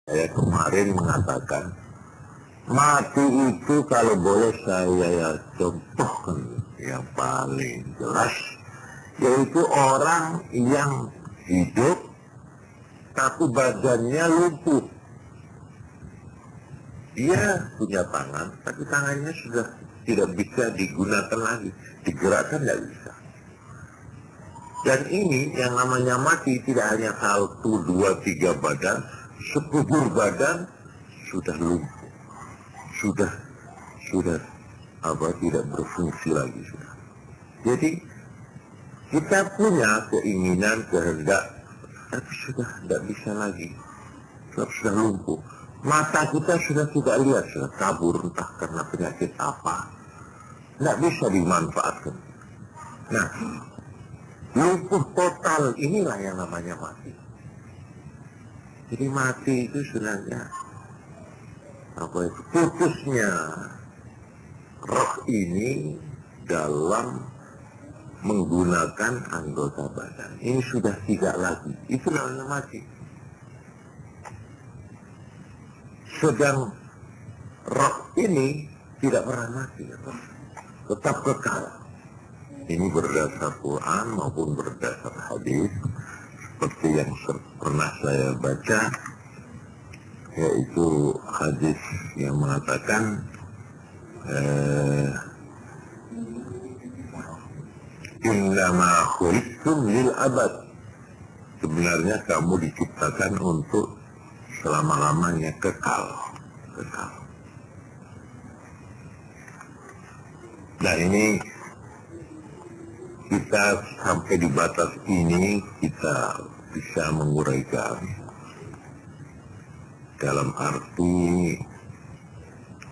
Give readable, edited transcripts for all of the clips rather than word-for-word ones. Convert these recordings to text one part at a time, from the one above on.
Saya kemarin mengatakan, mati itu kalau boleh saya contohkan yang paling jelas, yaitu orang yang hidup tapi badannya lumpuh. Dia punya tangan, tapi tangannya sudah tidak bisa digunakan lagi, digerakkan tidak bisa. Dan ini yang namanya mati tidak hanya 1, 2, 3 badan, sekubur badan sudah lumpuh, sudah tidak berfungsi lagi sudah. Jadi kita punya keinginan, kehendak, tapi sudah tidak bisa lagi, sudah lumpuh. Mata kita sudah tidak lihat, sudah kabur entah karena penyakit apa, tidak bisa dimanfaatkan. Nah, lumpuh total inilah yang namanya mati. Jadi mati itu sebenarnya putusnya roh ini dalam menggunakan anggota badan. Ini sudah tidak lagi. Itu namanya mati. Sedang roh ini tidak pernah mati, tetap kekal. Ini berdasar Quran maupun berdasar hadis, seperti yang pernah saya baca, yaitu hadis yang mengatakan innama khuliqtum lil abad. Sebenarnya kamu diciptakan untuk selama-lamanya, kekal. Nah, ini kita sampai di batas ini kita bisa menguraikan dalam arti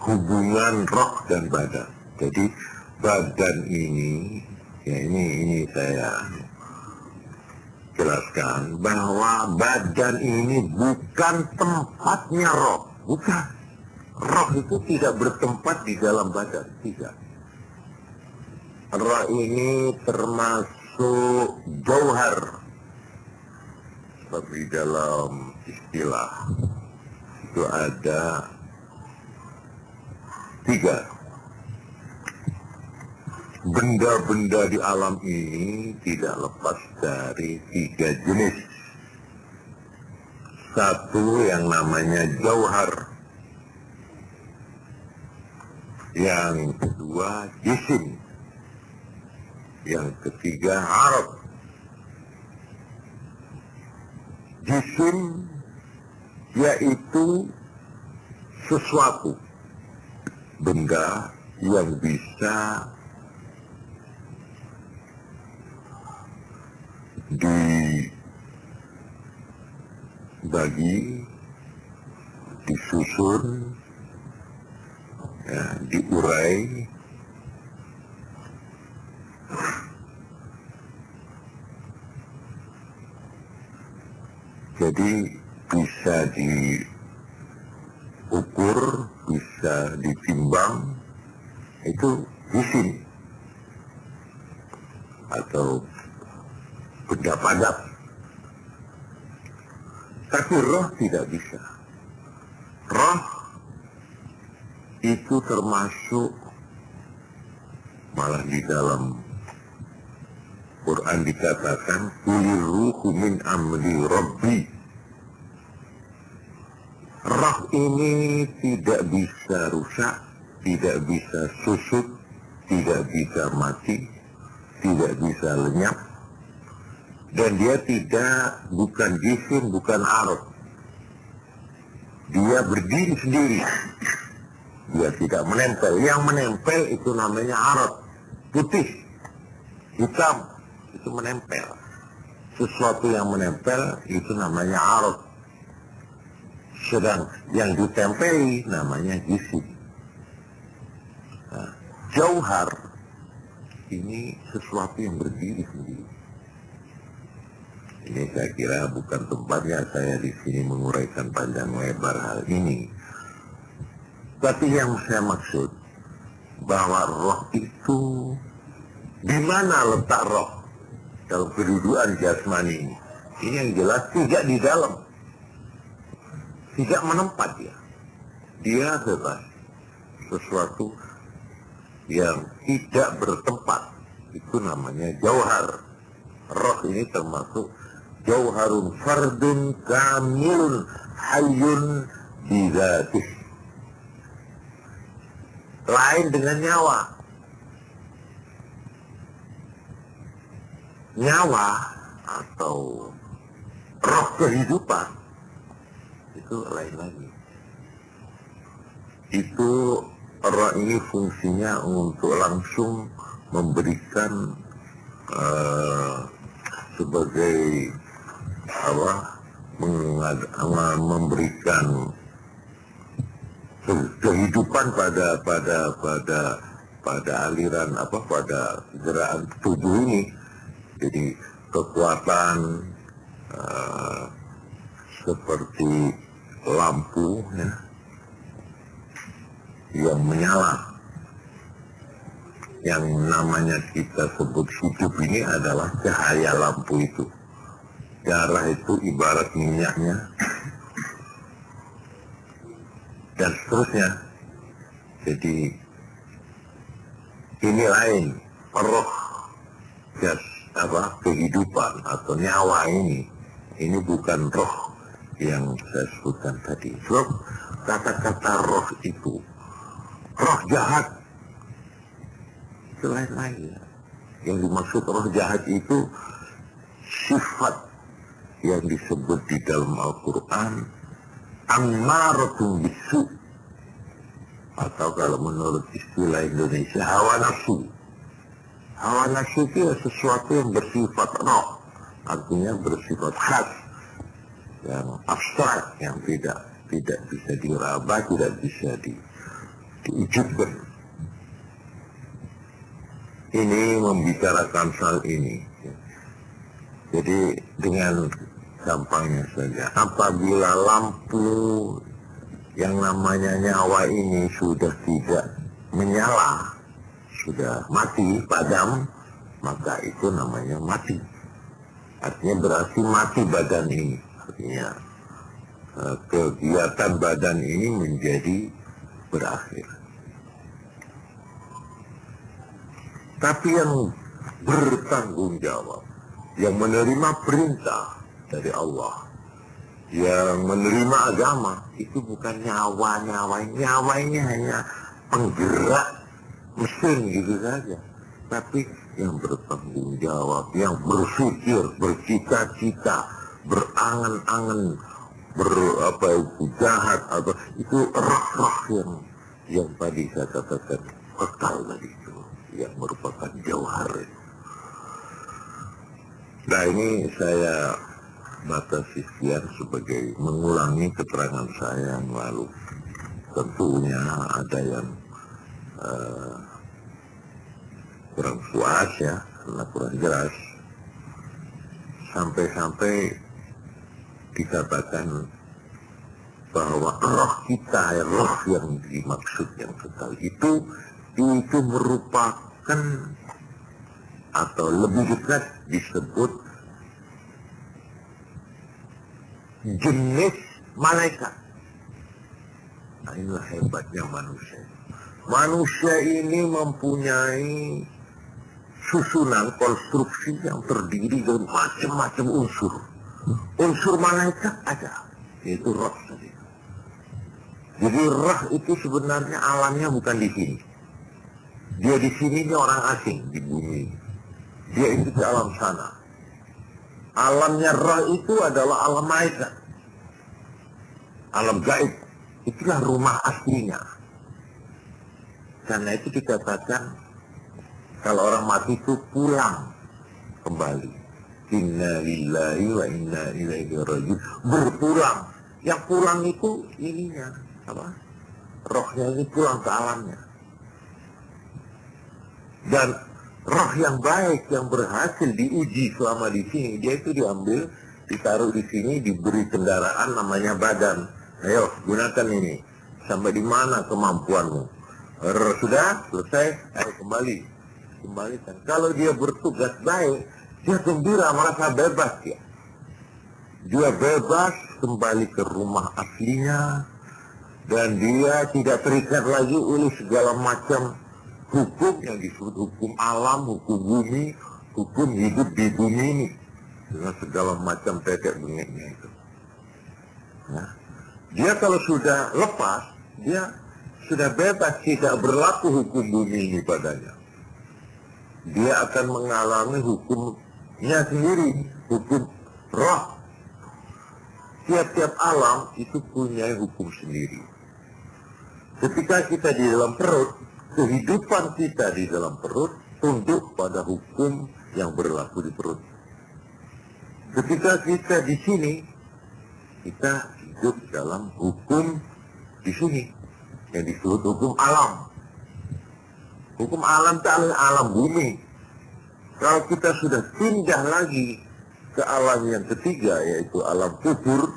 hubungan roh dan badan. Jadi badan ini, ya ini saya jelaskan bahwa badan ini bukan tempatnya roh, bukan. Roh itu tidak bertempat di dalam badan, tidak. Roh ini termasuk jauhar, seperti dalam istilah itu ada 3. Benda-benda di alam ini tidak lepas dari 3 jenis. 1 yang namanya jauhar, yang kedua jisim, yang ketiga arad. Jisim yaitu sesuatu, benda yang bisa dibagi, disusun, ya, diurai, jadi bisa diukur, bisa ditimbang, itu jisim atau benda padat. Tapi roh tidak bisa. Roh itu termasuk, malah di dalam Quran dikatakan kulir ruhu min amri rabbi. Roh ini tidak bisa rusak, tidak bisa susut, tidak bisa mati, tidak bisa lenyap, dan dia bukan jisim, bukan arad. Dia berdiri sendiri, dia tidak menempel. Yang menempel itu namanya arad, putih, hitam, itu menempel. Sesuatu yang menempel itu namanya arad. Sedang yang ditempeli namanya jisim. Nah, jauhar ini sesuatu yang berdiri sendiri. Ini saya kira bukan tempatnya saya di sini menguraikan panjang lebar hal ini. Tapi yang saya maksud bahwa roh itu, di mana letak roh dalam kedudukan jasmani ini? Ini yang jelas tidak di dalam. tidak menempat dia. Dia bebas. Sesuatu yang tidak bertempat, itu namanya jauhar. Roh ini termasuk jauharun fardun kamilun hayyun bidzatih. Lain dengan nyawa. Nyawa atau roh kehidupan itu lain lagi. Itu roh ini fungsinya untuk langsung memberikan sebagai memberikan kehidupan pada aliran pada gerakan tubuh ini. Jadi kekuatan seperti lampu ya, yang menyala, yang namanya kita sebut hidup ini adalah cahaya lampu itu. Darah itu ibarat minyaknya dan seterusnya. Jadi ini lain, roh jas kehidupan atau nyawa ini bukan roh yang saya sebutkan tadi. Sebab kata-kata roh itu roh jahat itu lain lagi. Yang dimaksud roh jahat itu sifat yang disebut di dalam Al-Quran ammaratun bisu, atau kalau menurut istilah Indonesia hawa nafsu. Hawa nafsu itu sesuatu yang bersifat roh, artinya bersifat khas, yang abstrak, yang tidak bisa diraba, tidak bisa diwujudkan. Ini membicarakan soal ini. Jadi dengan gampangnya saja, apabila lampu yang namanya nyawa ini sudah tidak menyala, sudah mati, padam, maka itu namanya mati. Artinya berarti mati badan ini. Artinya kegiatan badan ini menjadi berakhir. Tapi yang bertanggung jawab, yang menerima perintah dari Allah, yang menerima agama, itu bukan nyawa ini hanya penggerak mesin gitu saja, tapi yang bertanggung jawab, yang berpikir, bercita-cita, berangan-angan, jahat, atau itu roh-roh yang tadi saya katakan kekal tadi itu, yang merupakan jauhar. Nah, ini saya batasi sekian sebagai mengulangi keterangan saya yang lalu. Tentunya ada yang kurang puas ya, karena kurang jelas. Sampai-sampai dikatakan bahwa roh kita, roh yang dimaksud yang kekal itu merupakan atau lebih dekat disebut jenis malaikat. Nah, inilah hebatnya manusia. Manusia ini mempunyai susunan konstruksi yang terdiri dari macam-macam unsur. Unsur malaikat ada, yaitu roh tadi. Jadi roh itu sebenarnya alamnya bukan di sini. Dia di sini, dia orang asing di bumi. Dia itu di alam sana. Alamnya roh itu adalah alam malaikat, alam gaib. Itulah rumah aslinya. Karena itu dikatakan kalau orang mati itu pulang kembali. Inna lillahi wa inna ilaihi raji'un. Berpulang. Yang pulang itu ininya apa? Rohnya ini pulang ke alamnya. Dan roh yang baik, yang berhasil diuji selama di sini, dia itu diambil, ditaruh di sini, diberi kendaraan namanya badan. Ayo, gunakan ini. Sampai di mana kemampuanmu? Sudah selesai, ayo kembalikan. Kalau dia bertugas baik, dia gembira, merasa bebas ya. dia bebas kembali ke rumah aslinya, dan dia tidak terikat lagi oleh segala macam hukum yang disebut hukum alam, hukum bumi, hukum hidup di bumi ini, dengan segala macam tetek bengeknya itu. Nah, dia kalau sudah lepas, dia sudah bebas, tidak berlaku hukum bumi ini padanya. Dia akan mengalami hukumnya sendiri, hukum roh. Tiap-tiap alam itu punya hukum sendiri. Ketika kita di dalam perut, kehidupan kita di dalam perut tunduk pada hukum yang berlaku di perut. Ketika kita di sini, kita hidup dalam hukum di sini, yang disebut hukum alam. Hukum alam itu adalah alam bumi. Kalau kita sudah pindah lagi ke alam yang ketiga, yaitu alam kubur,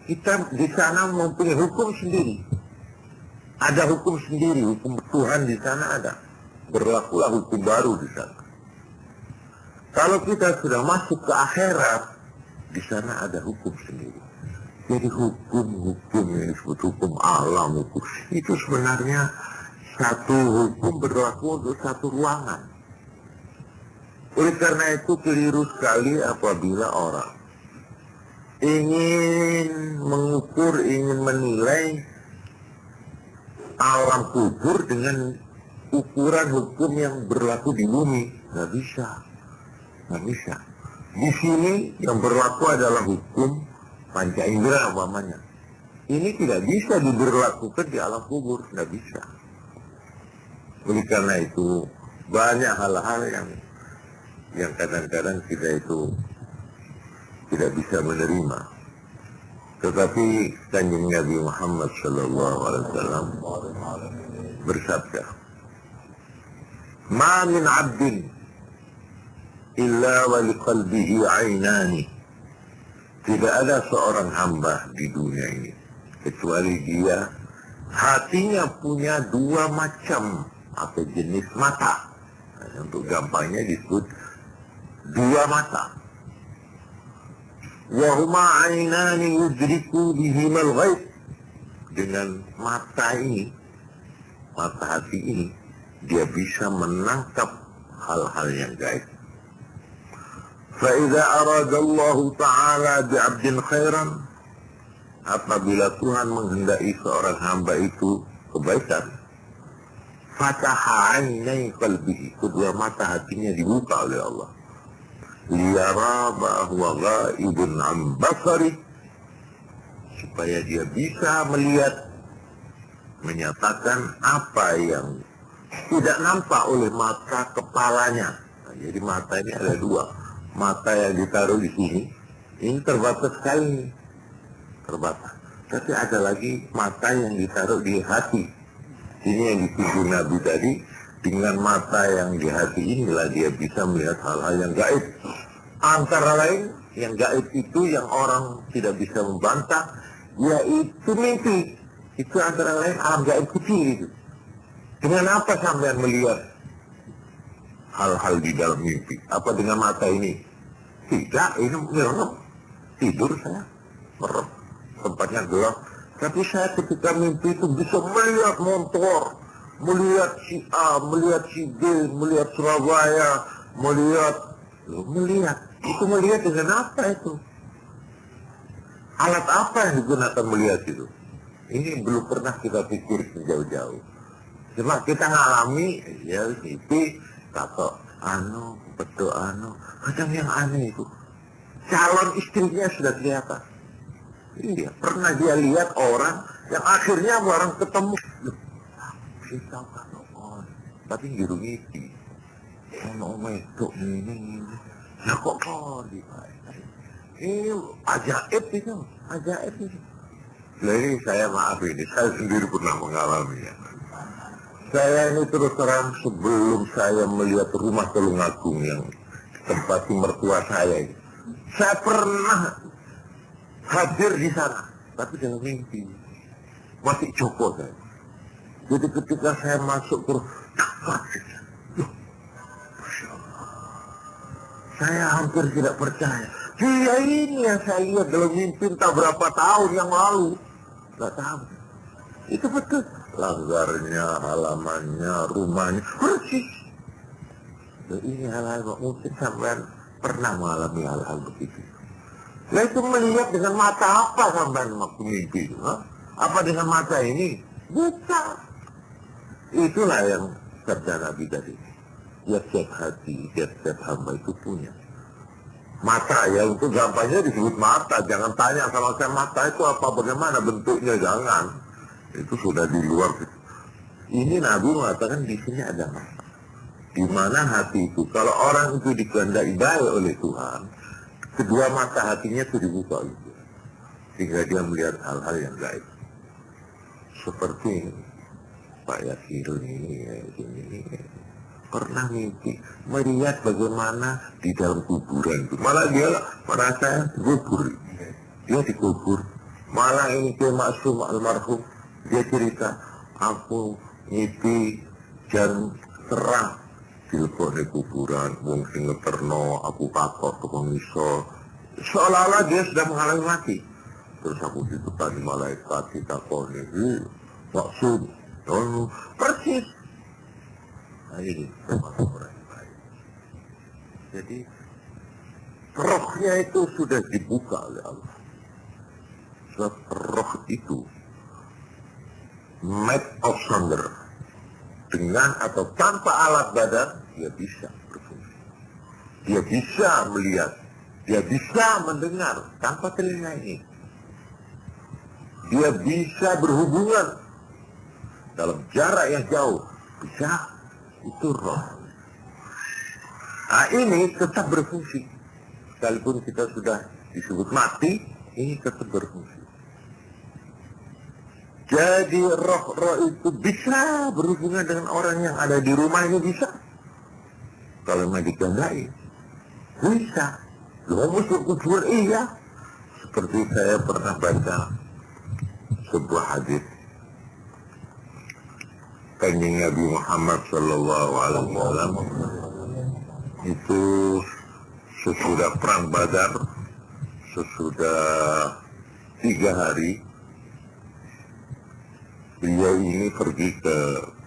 kita di sana mempunyai hukum sendiri. Ada hukum sendiri, hukum Tuhan di sana ada. Berlakulah hukum baru di sana. Kalau kita sudah masuk ke akhirat, di sana ada hukum sendiri. Jadi hukum-hukum yang disebut hukum alam, hukum itu sebenarnya satu hukum berlaku untuk satu ruangan. Oleh karena itu keliru sekali apabila orang ingin mengukur, ingin menilai alam kubur dengan ukuran hukum yang berlaku di bumi. Nggak bisa. Nggak bisa. Di sini yang berlaku adalah hukum panca indera umpamanya. Ini tidak bisa diberlakukan di alam kubur. Nggak bisa. Oleh karena itu banyak hal-hal yang kadang-kadang kita itu tidak bisa menerima. Tetapi Kanjeng Nabi Muhammad SAW bersabda, "Ma min 'abdin illa wa liqalbihi 'ainani." Tidak ada seorang hamba di dunia ini kecuali dia hatinya punya dua macam atau jenis mata. Nah, untuk gampangnya disebut dua mata. Wa huma 'ainani yudriku bihimal ghaib. Dengan mata ini, mata hati ini, dia bisa menangkap hal-hal yang gaib. Fa idza arada Allah Ta'ala bi'abdin khairan, apabila Tuhan menghendaki seorang hamba itu kebaikan, fataha 'ainai qalbihi, kedua mata hatinya dibuka oleh Allah. Liyara ma huwa ghaibun 'an basari, supaya dia bisa melihat, menyatakan apa yang tidak nampak oleh mata kepalanya. Nah, jadi mata ini ada dua. Mata yang ditaruh di sini, ini terbatas sekali, terbatas. Tapi ada lagi mata yang ditaruh di hati. Ini yang dituju Nabi tadi, dengan mata yang di hati inilah dia bisa melihat hal-hal yang gaib. Antara lain, yang gaib itu yang orang tidak bisa membantah, yaitu mimpi. Itu antara lain alam gaib kecil itu. Dengan apa sampean melihat hal-hal di dalam mimpi? Apa dengan mata ini? Tidak, ini merem. Tidur saya, merem. Tempatnya gelap. Tapi saya ketika mimpi itu bisa melihat motor, melihat si A, melihat si B, melihat Surabaya, melihat. Itu melihat dengan apa itu? Alat apa yang digunakan melihat itu? Ini belum pernah kita pikir sejauh-jauh. Cuma kita ngalami, ya itu kata betul kadang yang aneh itu. Calon istrinya sudah kelihatan. Iya, pernah dia lihat orang yang akhirnya orang ketemu. Kita tahu kan, tapi girung itu. Kalau itu ini, ya kok di ini ajaib itu. Jadi saya maaf ini, saya sendiri pernah mengalaminya. Saya ini terus terang sebelum saya melihat rumah Tulungagung yang tempat mertua saya ini, saya pernah hadir di sana, tapi dengan mimpi. Masih Joko saya. Jadi ketika saya masuk terus, Masya Allah, saya hampir tidak percaya. Dia ini yang saya lihat dalam mimpi entah berapa tahun yang lalu. Nggak tahu. Itu betul. Langgarnya, halamannya, rumahnya, persis. Nah, ini hal-hal mungkin sampean pernah mengalami hal-hal begitu. Nah itu melihat dengan mata apa sampean waktu mimpi? Apa dengan mata ini? Buta. Itulah yang sabda Nabi tadi. Tiap-tiap hati, tiap-tiap hamba itu punya. Mata ya, itu gampangnya disebut mata. Jangan tanya sama saya mata itu apa, bagaimana bentuknya, jangan. Itu sudah di luar. Ini Nabi mengatakan di sini ada mata. Di mana hati itu, kalau orang itu dikehendaki baik oleh Tuhan, kedua mata hatinya itu dibuka oleh Tuhan. Sehingga dia melihat hal-hal yang gaib. Seperti Pak Yasirun ini pernah mimpi melihat bagaimana di dalam kuburan itu. Malah dia merasa dikubur. Dia dikubur. Malah ini Kiai Maksum almarhum, dia cerita, aku mimpi jam terang dilebok di kuburan, wong sing ngeterno, aku takut ke pengisor. Seolah-olah dia sudah mengalami mati. Terus aku ditekani malaikat, ditakoni, Maksum, persis. Nah ini termasuk orang yang baik. Jadi rohnya itu sudah dibuka oleh Allah. Sebab roh itu made of thunder. Dengan atau tanpa alat badan dia bisa berfungsi. Dia bisa melihat. Dia bisa mendengar tanpa telinga ini. Dia bisa berhubungan dalam jarak yang jauh. Bisa. Itu roh. Nah ini tetap berfungsi. Sekalipun kita sudah disebut mati, ini tetap berfungsi. Jadi roh-roh itu bisa berhubungan dengan orang yang ada di rumahnya, bisa. Kalau mau dikehendaki, bisa. Loh, musuh kubur, iya. Seperti saya pernah baca sebuah hadis Kanjeng Nabi Muhammad sallallahu alaihi wasallam itu sesudah perang Badar, sesudah 3 hari, beliau ini pergi ke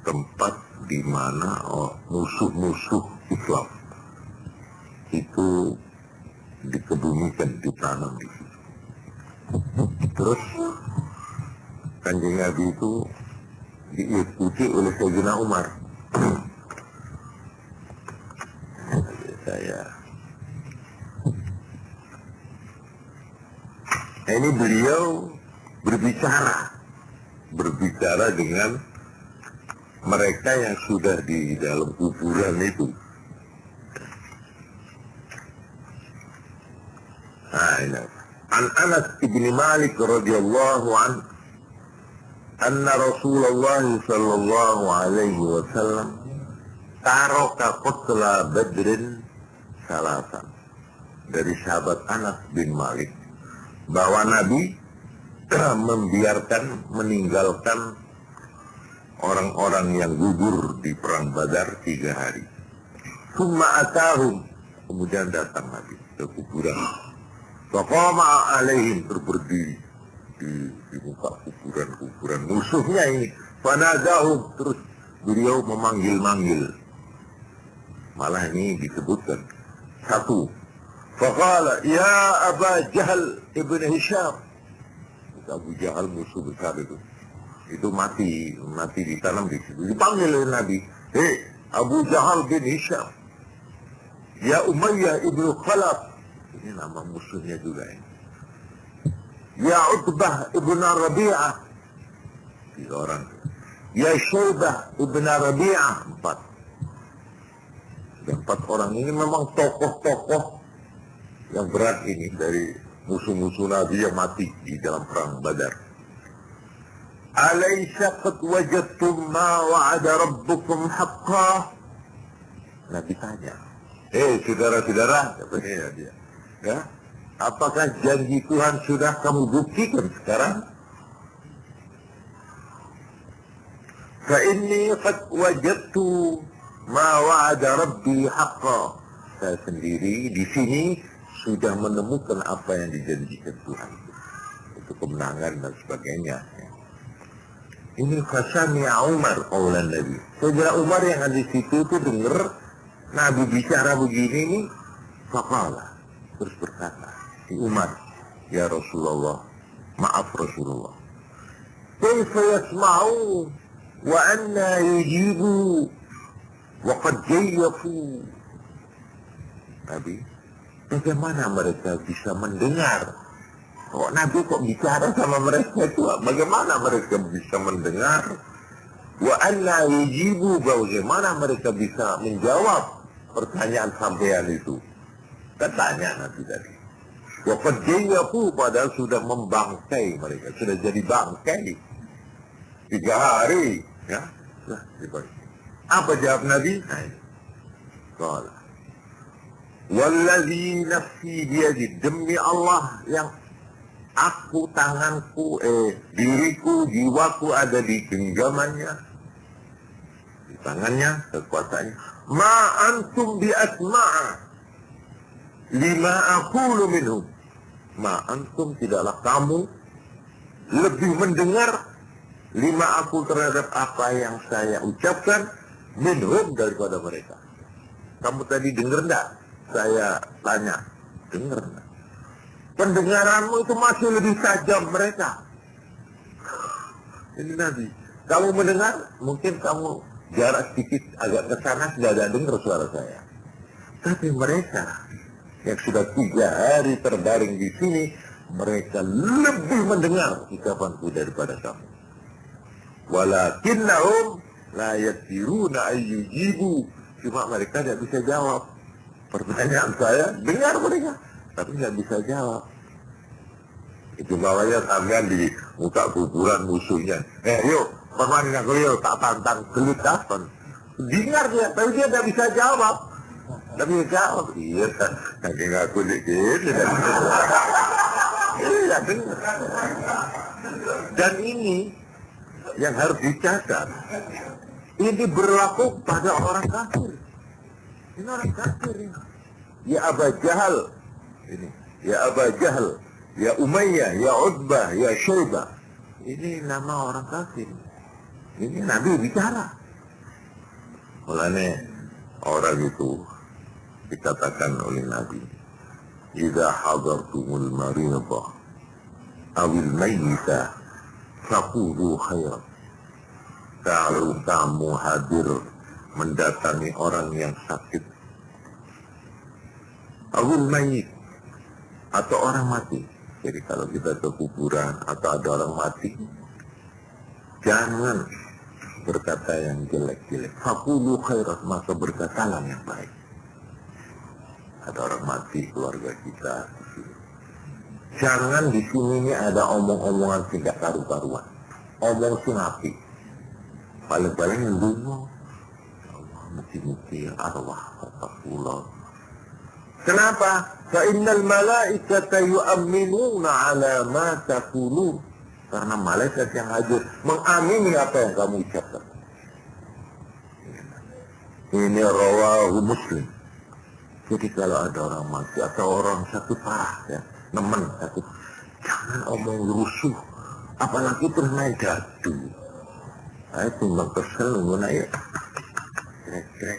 tempat di mana musuh-musuh Islam itu dikebumikan, ditanam di situ. Terus Kanjeng Nabi itu diikuti oleh Sayyidina Umar. Ini beliau berbicara dengan mereka yang sudah di dalam kuburan itu. Nah, ini. An Anas ibn Malik radhiyallahu anhu anna Rasulullah sallallahu alaihi wasallam taraka qatla Badrin salasan. Dari sahabat Anas bin Malik bahwa Nabi meninggalkan orang-orang yang gugur di perang Badar 3 hari. Summa atahum, kemudian datang Nabi ke kuburan. Faqama alaihim, berdiri di muka kuburan musuhnya ini. Fanadahum, terus beliau memanggil-manggil. Malah ini disebutkan. 1. Faqala ya Aba Jahal ibn Hisham. Abu Jahal musuh besar itu. Itu mati ditanam di situ. Dipanggil oleh Nabi. Hei Abu Jahal bin Hisham. Ya Umayyah ibn Khalaf. Ini nama musuhnya juga ini. Ya Utbah ibn Rabi'ah. 3 orang. Ya Syaibah ibn Rabi'ah. 4. Dan 4 orang ini memang tokoh-tokoh yang berat ini dari musuh-musuh Nabi yang mati di dalam perang Badar. Alaysa qad wajadtum ma wa'ada rabbukum haqqan? Nabi tanya. Saudara-saudara, katanya dia. Ya, apakah janji Tuhan sudah kamu buktikan sekarang? Fa inni qad wajadtu ma wa'ada rabbi haqqan. Saya sendiri di sini sudah menemukan apa yang dijanjikan Tuhan. Itu kemenangan dan sebagainya. Ini fasami'a Umar qaulan Nabi. Saudara Umar yang ada di situ itu dengar Nabi bicara begini nih, faqala, terus berkata, si Umar, ya Rasulullah, maaf Rasulullah, kaifa yasma'u wa anna yujibu wa qad jayyafu. Nabi, bagaimana mereka bisa mendengar? Kok Nabi kok bicara sama mereka itu? Bagaimana mereka bisa mendengar? Wa anna yujibu, bagaimana mereka bisa menjawab pertanyaan sampean itu? Katanya Nabi tadi. Wa qad jayyafu, padahal sudah membangkai mereka, sudah jadi bangkai 3 hari, ya. Nah, apa jawab Nabi? Qala, wallazi nafsi biyadi, demi Allah yang aku, tanganku, diriku, jiwaku ada di genggamannya, di tangannya, kekuasaannya. Ma antum bi asma'a lima aqulu minhum. Ma antum, tidaklah kamu lebih mendengar lima aku terhadap apa yang saya ucapkan minhum, daripada mereka. Kamu tadi dengar enggak? Saya tanya, dengar enggak? Pendengaranmu itu masih lebih tajam mereka. Ini Nabi. Kamu mendengar, mungkin kamu jarak sedikit agak ke sana sudah ada dengar suara saya. Tapi mereka yang sudah 3 hari terbaring di sini, mereka lebih mendengar ucapanku daripada kamu. Walakinnahum la yadiruna ayyujibu. Cuma mereka tidak bisa jawab pertanyaan saya. Dengar mereka, tapi nggak bisa jawab. Itu bawahnya sampean di muka kuburan musuhnya. Yuk, permanen aku yuk, tak tantang gelut kapan. Dengar dia, tapi dia nggak bisa jawab. Tapi dia jawab, iya kan, nanti ngaku dikit. Iya, dengar. Dan ini yang harus dicatat, ini berlaku pada orang kafir. Ini orang kafir ini. Ya Aba Jahal, ini. Ya Aba Jahal, ya Umayyah, ya Utbah, ya Syaibah. Ini nama orang kafir. Ini Nabi bicara. Olehnya orang itu dikatakan oleh Nabi, "Idza hadartumul maridha awil mayyita faqulu khairan." Kalau kamu hadir mendatangi orang yang sakit, awil mayyit, atau orang mati. Jadi kalau kita ke kuburan atau ada orang mati, jangan berkata yang jelek-jelek. Faqulu khairan, maka berkatalah yang baik. Ada orang mati keluarga kita di sini. Jangan di sini ini ada omong-omongan tidak karu-karuan. Omong sinapi. Paling-paling yang dulu, Allah mesti arwah Allah. Kenapa? Fa'innal malaikata yu'amminuna ala ma taqulun. Karena malaikat yang hadir mengamini apa yang kamu ucapkan. Ini rawahu Muslim. Jadi kalau ada orang mati atau orang sakit parah, ya, nemen sakit, jangan omong rusuh, apalagi main dadu. Ayo timbang kesel ngono ayo. Krek.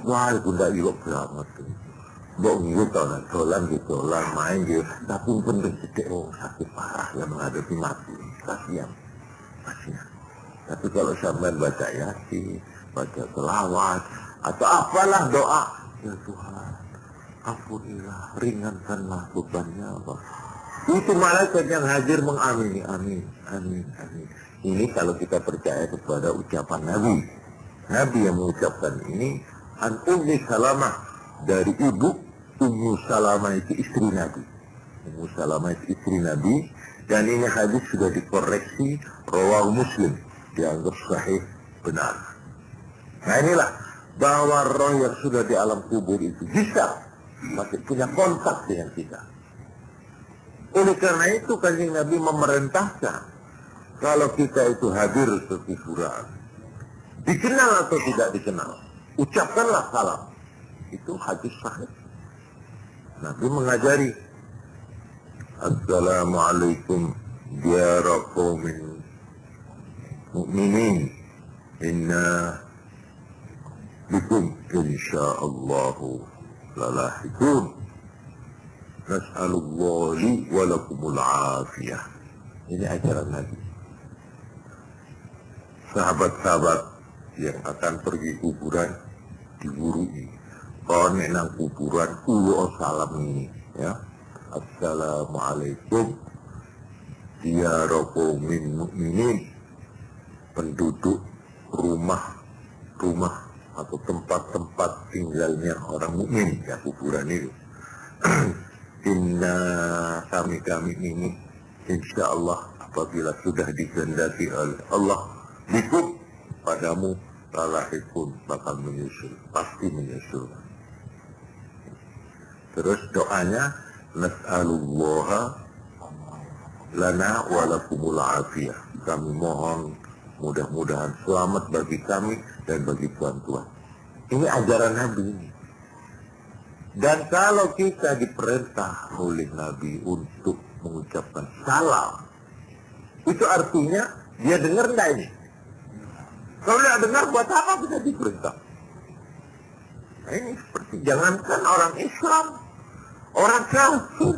Wah, itu ndak ilok banget. Mbok gitu lah, dolan main gitu. Tapi penting sedek sakit parah yang menghadapi mati, kasihan. Tapi kalau sampai baca yasin, baca selawat, atau apalah doa, ya Tuhan, ampunilah, ringankanlah bebannya Allah. Itu malaikat yang hadir mengamini, amin. Ini kalau kita percaya kepada ucapan Nabi. Nabi yang mengucapkan ini, an Ummi Salamah, dari ibu Ummu Salamah itu istri Nabi. Ummu Salamah itu istri Nabi, dan ini hadis sudah dikoreksi, rawahu Muslim, dianggap sahih, benar. Nah inilah, bahwa roh yang sudah di alam kubur itu bisa masih punya kontak dengan kita. Oleh karena itu Kanjeng Nabi memerintahkan kalau kita itu hadir ke kuburan, dikenal atau tidak dikenal, ucapkanlah salam. Itu hadis sahih. Nabi mengajari, Assalamualaikum diyara qaumin mu'minin inna bikum insyaallahu lalahikun nas'alullahi walakumul afiyah. Ini ajaran Nabi. Sahabat-sahabat yang akan pergi kuburan diburui. Kalau nang kuburan ulo salam ini, ya. Assalamualaikum diyara qaumin mu'minin, penduduk rumah atau tempat-tempat tinggalnya orang mukmin, ya kuburan itu. Inna kami ini insya Allah apabila sudah dikehendaki oleh Allah bikum padamu lalahikun bakal menyusul, pasti menyusul. Terus doanya nas'alullaha lana walakumul afiyah. Kami mohon mudah-mudahan selamat bagi kami dan bagi tuan-tuan. Ini ajaran Nabi ini. Dan kalau kita diperintah oleh Nabi untuk mengucapkan salam, itu artinya dia dengar enggak ini? Kalau tidak dengar, buat apa kita diperintah? Nah ini seperti, jangankan orang Islam, orang kafir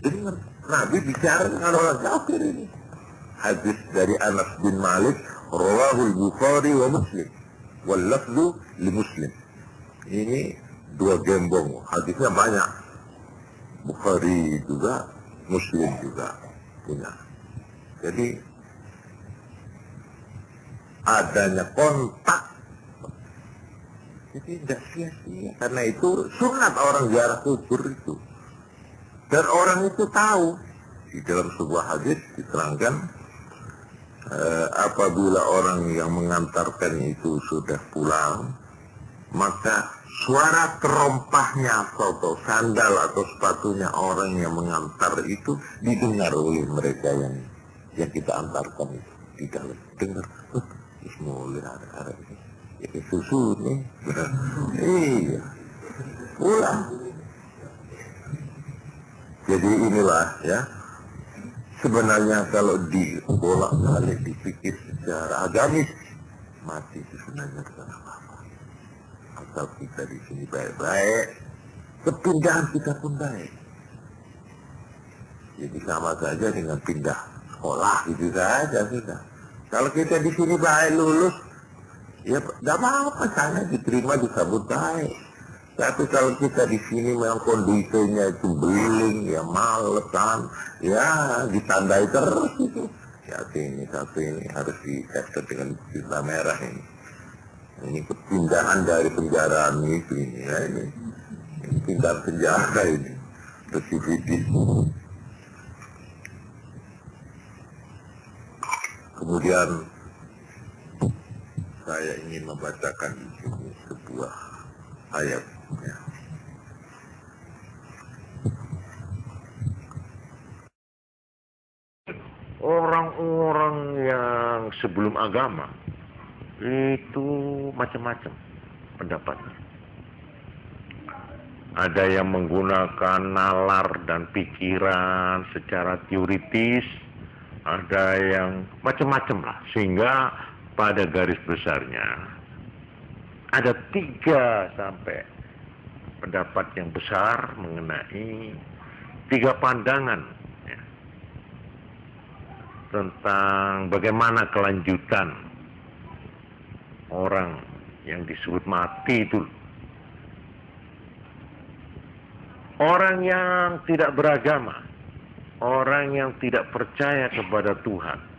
dengar. Nabi bicara dengan orang kafir ini. Hadis dari Anas bin Malik, rawahul Bukhari wa Muslim, wal lafzu li Muslim. Ini dua gembong, hadisnya banyak. Bukhari juga, Muslim juga punya. Jadi adanya kontak, jadi tidak sia-sia. Karena itu sunat orang ziarah kubur itu. Dan orang itu tahu. Di dalam sebuah hadis diterangkan, apabila orang yang mengantarkan itu sudah pulang, maka suara terompahnya atau sandal atau sepatunya orang yang mengantar itu didengar oleh mereka yang kita antarkan itu. Di dalam dengar, bismillah, ada ini, ya susu nih, iya, pulang. Jadi inilah ya. Sebenarnya kalau dibolak-balik dipikir secara agamis, mati itu sebenarnya bukan apa-apa. Asal kita di sini baik-baik, kepindahan kita pun baik. Jadi sama saja dengan pindah sekolah itu saja sudah. Kalau kita di sini baik lulus, ya tidak apa-apa, sana diterima disambut baik. Tapi kalau kita di sini memang kondisinya itu beling, ya malesan, ya ditandai terus itu. Ya satu ini harus dikasih dengan pita merah ini. Ini kepindahan dari penjaraan itu ini, ya ini pindah penjara ini, residivis. Kemudian saya ingin membacakan di sini sebuah ayat. Ya. Orang-orang yang sebelum agama itu macam-macam pendapatnya. Ada yang menggunakan nalar dan pikiran secara teoritis, ada yang macam-macam lah, sehingga pada garis besarnya ada 3 sampai pendapat yang besar mengenai 3 pandangan ya, tentang bagaimana kelanjutan orang yang disebut mati itu. Orang yang tidak beragama, orang yang tidak percaya kepada Tuhan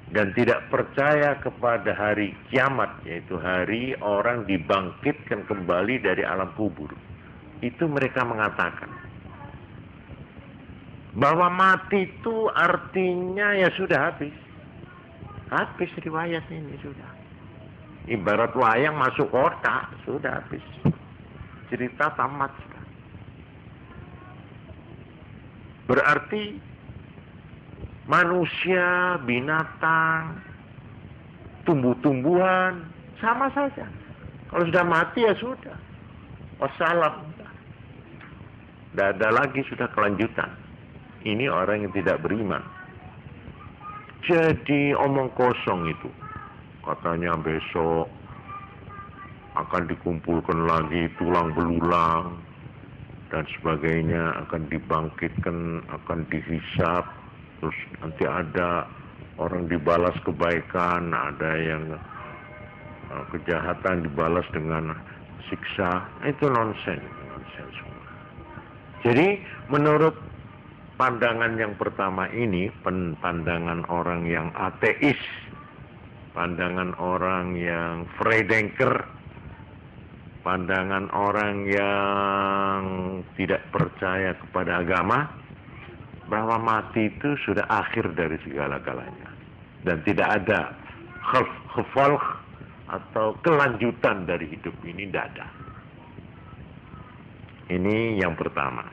dan tidak percaya kepada hari kiamat, yaitu hari orang dibangkitkan kembali dari alam kubur, itu mereka mengatakan bahwa mati itu artinya ya sudah habis riwayat ini, sudah ibarat wayang masuk kotak, sudah habis, cerita tamat. Berarti manusia, binatang, tumbuh-tumbuhan sama saja. Kalau sudah mati ya sudah. Wassalam. Tidak ada lagi sudah kelanjutan. Ini orang yang tidak beriman. Jadi omong kosong itu. Katanya besok akan dikumpulkan lagi tulang belulang dan sebagainya, akan dibangkitkan, akan dihisap, terus nanti ada orang dibalas kebaikan, ada yang kejahatan dibalas dengan siksa. Itu nonsen semua. Jadi menurut pandangan yang pertama ini, pandangan orang yang ateis, pandangan orang yang Freidenker, pandangan orang yang tidak percaya kepada agama, bahwa mati itu sudah akhir dari segala-galanya dan tidak ada gevolg atau kelanjutan dari hidup ini, tidak ada. Ini yang pertama.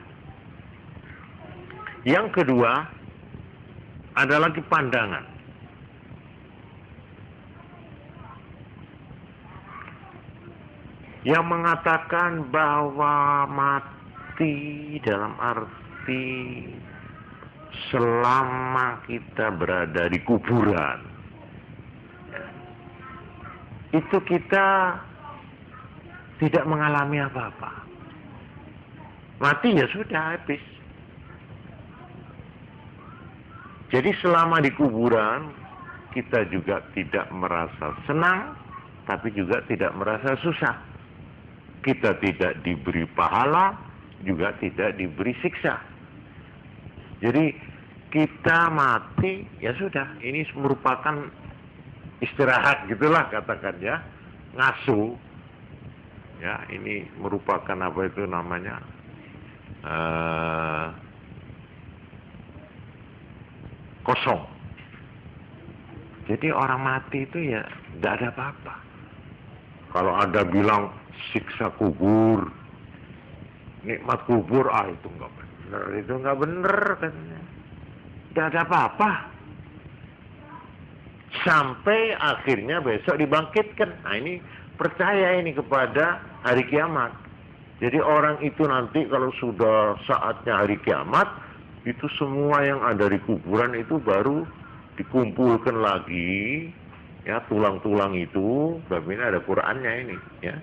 Yang kedua, ada lagi pandangan yang mengatakan bahwa mati dalam arti selama kita berada di kuburan, itu kita tidak mengalami apa-apa. Mati ya sudah, habis. Jadi selama di kuburan kita juga tidak merasa senang, tapi juga tidak merasa susah. Kita tidak diberi pahala, juga tidak diberi siksa. Jadi kita mati, ya sudah, ini merupakan istirahat gitulah katakan ya, ngasuh. Ya, ini merupakan apa itu namanya? Kosong. Jadi orang mati itu ya tidak ada apa-apa. Kalau ada bilang siksa kubur, nikmat kubur, itu nggak bener, itu nggak bener katanya. Tidak ada apa-apa. Sampai akhirnya besok dibangkitkan. Nah ini percaya ini kepada hari kiamat. Jadi orang itu nanti kalau sudah saatnya hari kiamat, itu semua yang ada di kuburan itu baru dikumpulkan lagi, ya, tulang-tulang itu, ini ada Qur'annya ini, ya.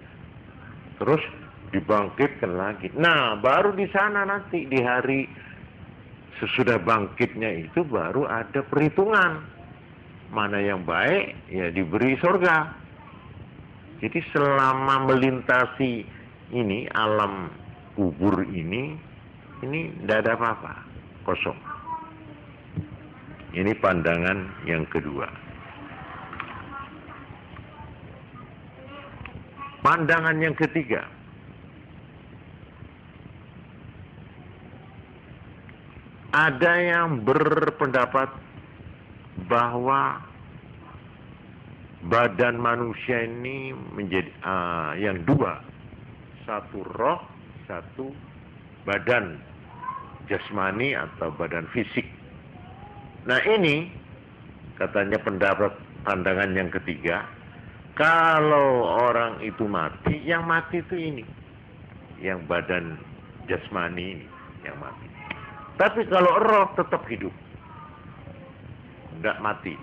Terus dibangkitkan lagi. Nah, baru di sana nanti di hari sesudah bangkitnya itu baru ada perhitungan. Mana yang baik, ya diberi surga. Jadi selama melintasi ini, alam kubur ini tidak ada apa-apa, kosong. Ini pandangan yang kedua. Pandangan yang ketiga, ada yang berpendapat bahwa badan manusia ini menjadi yang dua, satu roh, satu badan jasmani atau badan fisik. Nah ini katanya pendapat pandangan yang ketiga, kalau orang itu mati, yang mati itu ini, yang badan jasmani ini yang mati. Tapi kalau roh tetap hidup, tidak mati,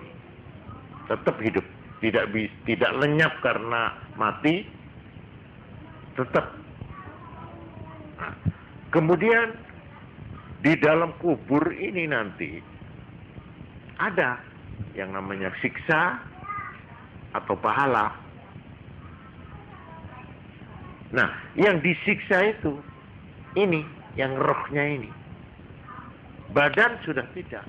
tetap hidup, tidak lenyap karena mati, tetap. Nah, kemudian di dalam kubur ini nanti ada yang namanya siksa atau pahala. Nah, yang disiksa itu ini, yang rohnya ini. Badan sudah tidak.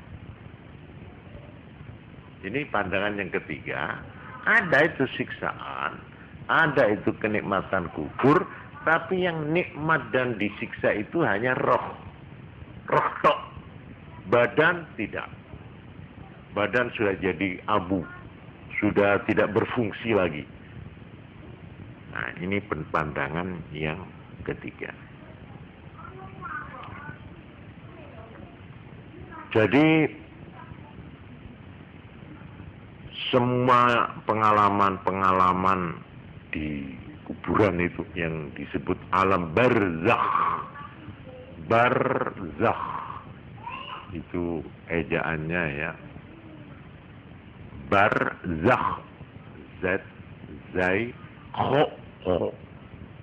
Ini pandangan yang ketiga, ada itu siksaan, ada itu kenikmatan kubur, tapi yang nikmat dan disiksa itu hanya roh. Roh tok. Badan tidak. Badan sudah jadi abu, sudah tidak berfungsi lagi. Nah, ini pandangan yang ketiga. Jadi semua pengalaman-pengalaman di kuburan itu yang disebut alam barzakh. barzakh. Itu ejaannya ya. Barzakh. Z, zai, kho.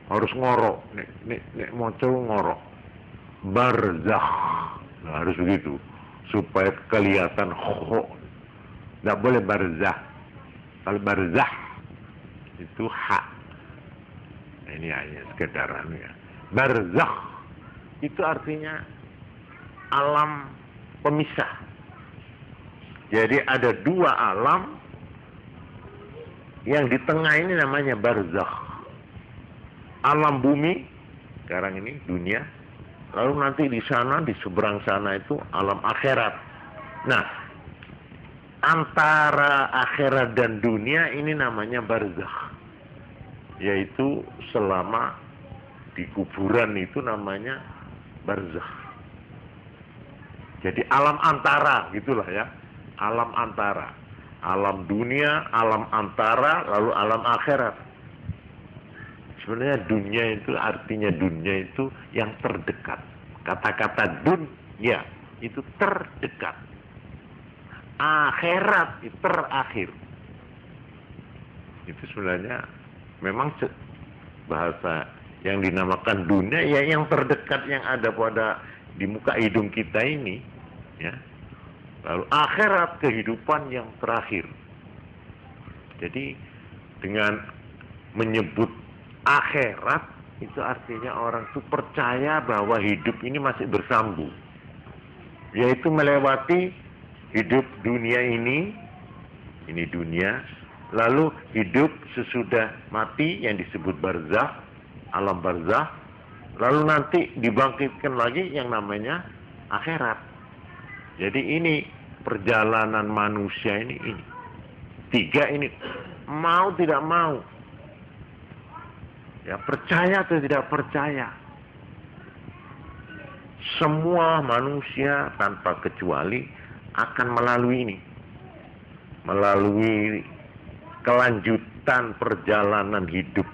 Harus ngoro. Nek moco ngoro. Barzakh. Nah, harus begitu. Supaya kelihatan kho. Nggak boleh barzakh. Kalau barzakh itu hak. Nah, ini hanya sekedar ya. Barzakh itu artinya alam pemisah. Jadi ada dua alam yang di tengah ini namanya barzakh. Alam bumi sekarang ini dunia, lalu nanti di sana di seberang sana itu alam akhirat. Nah, antara akhirat dan dunia ini namanya barzakh, yaitu selama di kuburan itu namanya barzakh. Jadi alam antara gitulah ya, alam antara, alam dunia, alam antara, lalu alam akhirat. Sebenarnya dunia itu artinya dunia itu yang terdekat. Kata-kata dunia itu terdekat. Akhirat itu terakhir. Itu sebenarnya memang bahasa yang dinamakan dunia ya yang terdekat yang ada pada di muka hidung kita ini ya. Lalu akhirat kehidupan yang terakhir. Jadi dengan menyebut akhirat itu artinya orang itu percaya bahwa hidup ini masih bersambung, yaitu melewati hidup dunia ini dunia, lalu hidup sesudah mati yang disebut barzakh, alam barzakh, lalu nanti dibangkitkan lagi yang namanya akhirat. Jadi ini perjalanan manusia ini tiga ini, mau tidak mau ya, percaya atau tidak percaya, semua manusia tanpa kecuali akan melalui ini, melalui kelanjutan perjalanan hidup.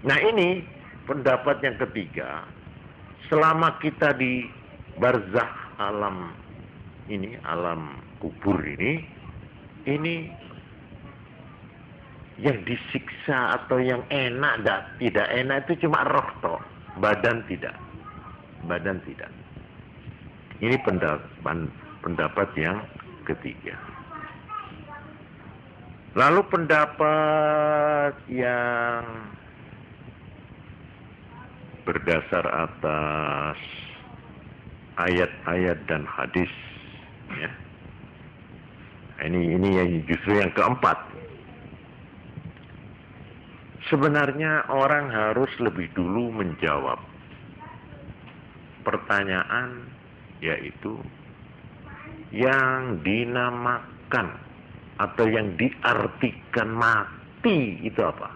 Nah, ini pendapat yang ketiga. Selama kita di barzakh alam ini, alam kubur ini yang disiksa atau yang enak dan tidak enak itu cuma roh toh, badan tidak. Ini pendapat yang ketiga. Lalu pendapat yang berdasar atas ayat-ayat dan hadis ya. Ini yang justru yang keempat. Sebenarnya orang harus lebih dulu menjawab pertanyaan, yaitu yang dinamakan atau yang diartikan mati itu apa?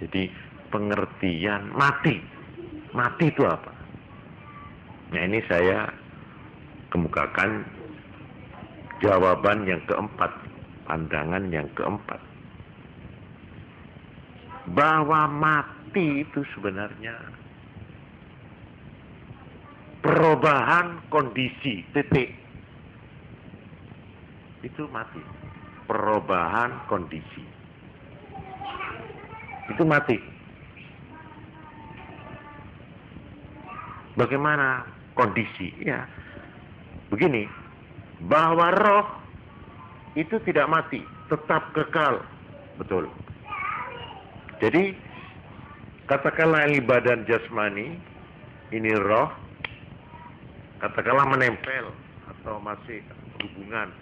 Jadi pengertian mati itu apa? Nah, ini saya kemukakan jawaban yang keempat, pandangan yang keempat, bahwa mati itu sebenarnya perubahan kondisi, titik. Itu mati. Perubahan kondisi. Itu mati. Bagaimana kondisi? Ya, begini, bahwa roh itu tidak mati, tetap kekal. Betul. Jadi, katakanlah ini badan jasmani, ini roh, katakanlah menempel atau masih hubungan.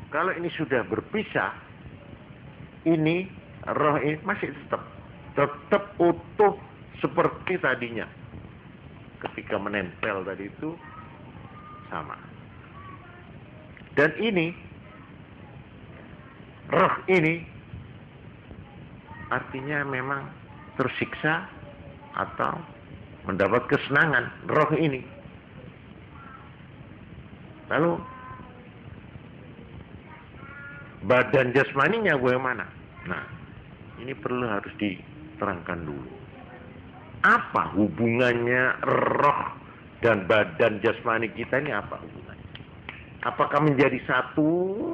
Kalau ini sudah berpisah, ini roh ini masih tetap utuh seperti tadinya. Ketika menempel tadi itu sama. Dan ini roh ini artinya memang tersiksa atau mendapat kesenangan roh ini. Lalu badan jasmaninya bagaimana? Nah, ini perlu harus diterangkan dulu. Apa hubungannya roh dan badan jasmani kita ini, apa hubungannya? Apakah menjadi satu,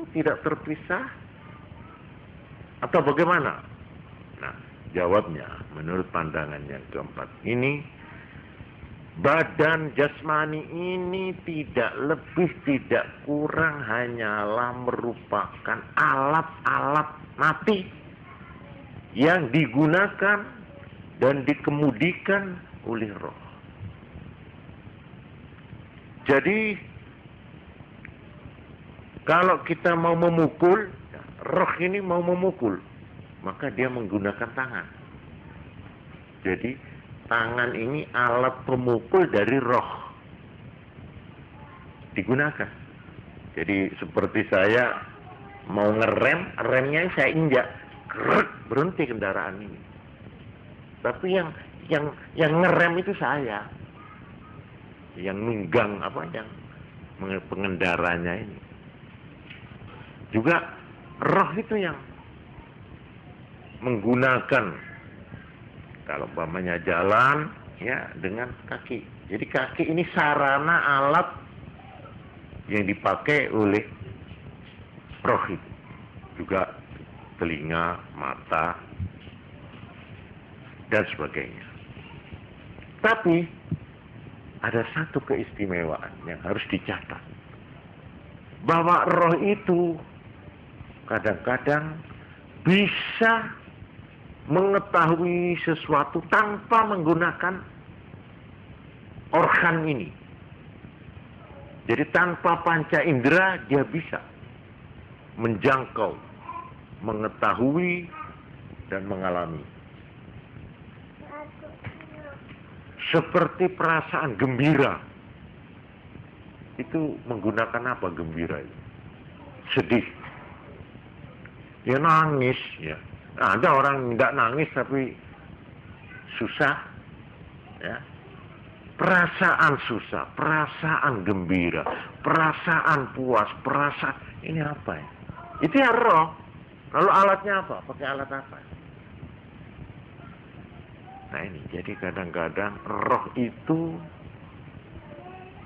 tidak terpisah? Atau bagaimana? Nah, jawabnya menurut pandangan yang keempat ini, badan jasmani ini tidak lebih tidak kurang hanyalah merupakan alat-alat mati yang digunakan dan dikemudikan oleh roh. Jadi kalau kita mau memukul, roh ini mau memukul, maka dia menggunakan tangan. Jadi tangan ini alat pemukul dari roh, digunakan. Jadi seperti saya mau ngerem, remnya saya injak, berhenti kendaraan ini. Tapi yang ngerem itu saya, yang nunggang yang pengendaranya ini. Juga roh itu yang menggunakan, kalau umpamanya jalan ya dengan kaki. Jadi kaki ini sarana alat yang dipakai oleh roh itu. Juga telinga, mata, dan sebagainya. Tapi ada satu keistimewaan yang harus dicatat, bahwa roh itu kadang-kadang bisa mengetahui sesuatu tanpa menggunakan organ ini. Jadi tanpa panca indera dia bisa menjangkau, mengetahui, dan mengalami. Seperti perasaan gembira. Itu menggunakan apa gembira itu? Sedih. Ya nangis ya. Ada orang tidak nangis tapi susah ya. Perasaan susah, perasaan gembira, perasaan puas, perasaan ini apa ya? Itu ya roh. Lalu alatnya apa? Pakai alat apa? Nah ini, jadi kadang-kadang roh itu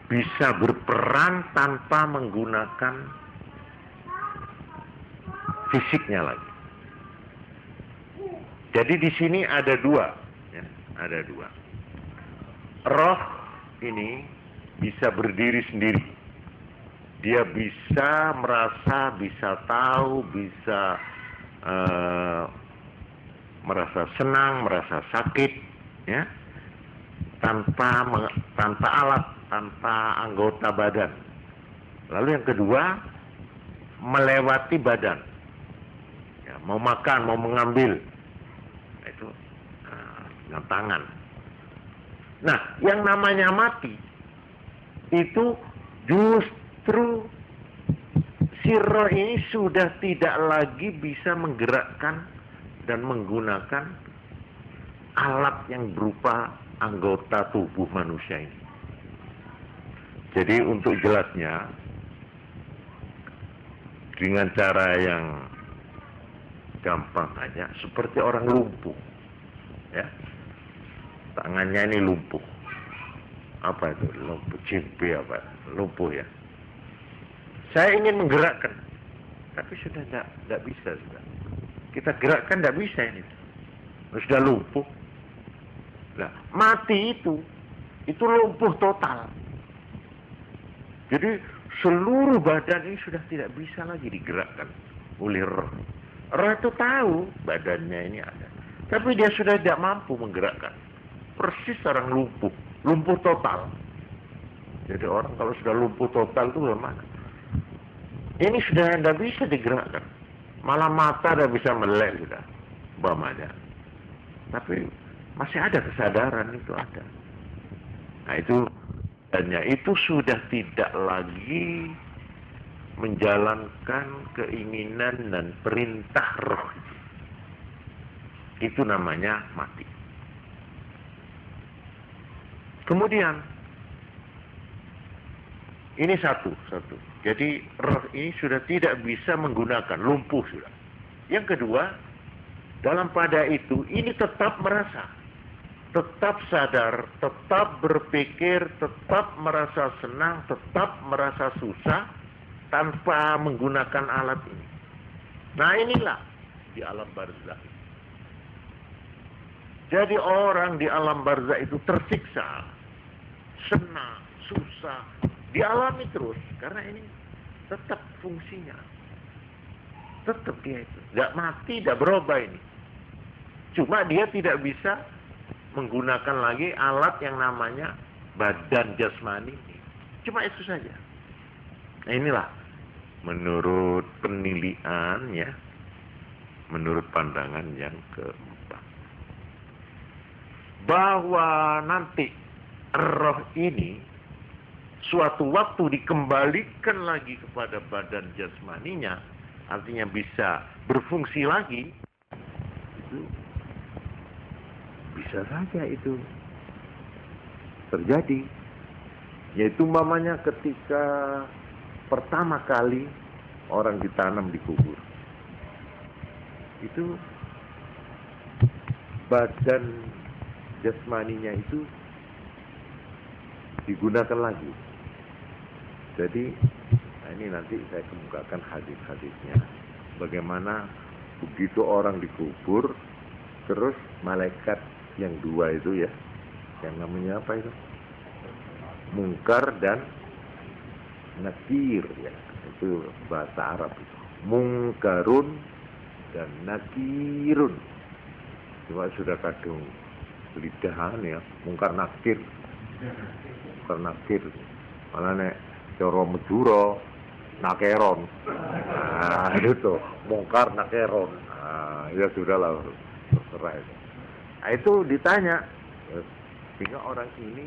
bisa berperan tanpa menggunakan fisiknya lagi. Jadi di sini ada dua, ya, ada dua. Roh ini bisa berdiri sendiri. Dia bisa merasa, bisa tahu, bisa merasa senang, merasa sakit, ya, tanpa alat, tanpa anggota badan. Lalu yang kedua, melewati badan, ya, mau makan, mau mengambil, itu dengan tangan. Nah, yang namanya mati itu justru si roh ini sudah tidak lagi bisa menggerakkan dan menggunakan alat yang berupa anggota tubuh manusia ini. Jadi untuk jelasnya, dengan cara yang gampang aja, seperti orang lumpuh, ya, tangannya ini lumpuh. Apa itu lumpuh? Cimpi apa? Lumpuh ya. Saya ingin menggerakkan, tapi sudah tidak bisa sudah. Kita gerakkan tidak bisa ini, sudah lumpuh. Nah, mati itu lumpuh total. Jadi seluruh badan ini sudah tidak bisa lagi digerakkan oleh roh. Roh itu tahu badannya ini ada, tapi dia sudah tidak mampu menggerakkan. Persis orang lumpuh total. Jadi orang kalau sudah lumpuh total itu bagaimana? Ini sudah tidak bisa digerakkan. Malah mata udah bisa melek sudah, umpamanya. Tapi masih ada kesadaran, itu ada. Nah itu sudah tidak lagi menjalankan keinginan dan perintah roh. Itu namanya mati. Kemudian ini satu. Jadi roh ini sudah tidak bisa menggunakan, lumpuh sudah. Yang kedua, dalam pada itu ini tetap merasa. tetap sadar, tetap berpikir, tetap merasa senang, tetap merasa susah tanpa menggunakan alat ini. Nah, inilah di alam barzakh. Jadi orang di alam barzakh itu tersiksa, senang, susah, dialami terus karena ini tetap fungsinya. Tetap dia itu tidak mati, tidak berubah ini. Cuma dia tidak bisa menggunakan lagi alat yang namanya badan jasmani ini. Cuma itu saja. Nah, inilah menurut penilaian ya, menurut pandangan yang keempat, bahwa nanti roh ini suatu waktu dikembalikan lagi kepada badan jasmaninya, artinya bisa berfungsi lagi, itu bisa saja itu terjadi. Yaitu umpamanya ketika pertama kali orang ditanam di kubur, itu badan jasmaninya itu digunakan lagi. Jadi ini nanti saya kemukakan hadis-hadisnya, bagaimana begitu orang dikubur, terus malaikat yang dua itu ya, yang namanya apa itu, Munkar dan Nakir ya, itu bahasa Arab itu. Munkarun dan Nakirun. Cuma sudah kadung lidahan ya, Munkar Nakir. Munkar Nakir. Malah nek cara Madura Nakeron. Nah, itu tuh, Munkar Nakeron. Nah, ya sudahlah, terserah itu. Nah, itu ditanya, sehingga orang ini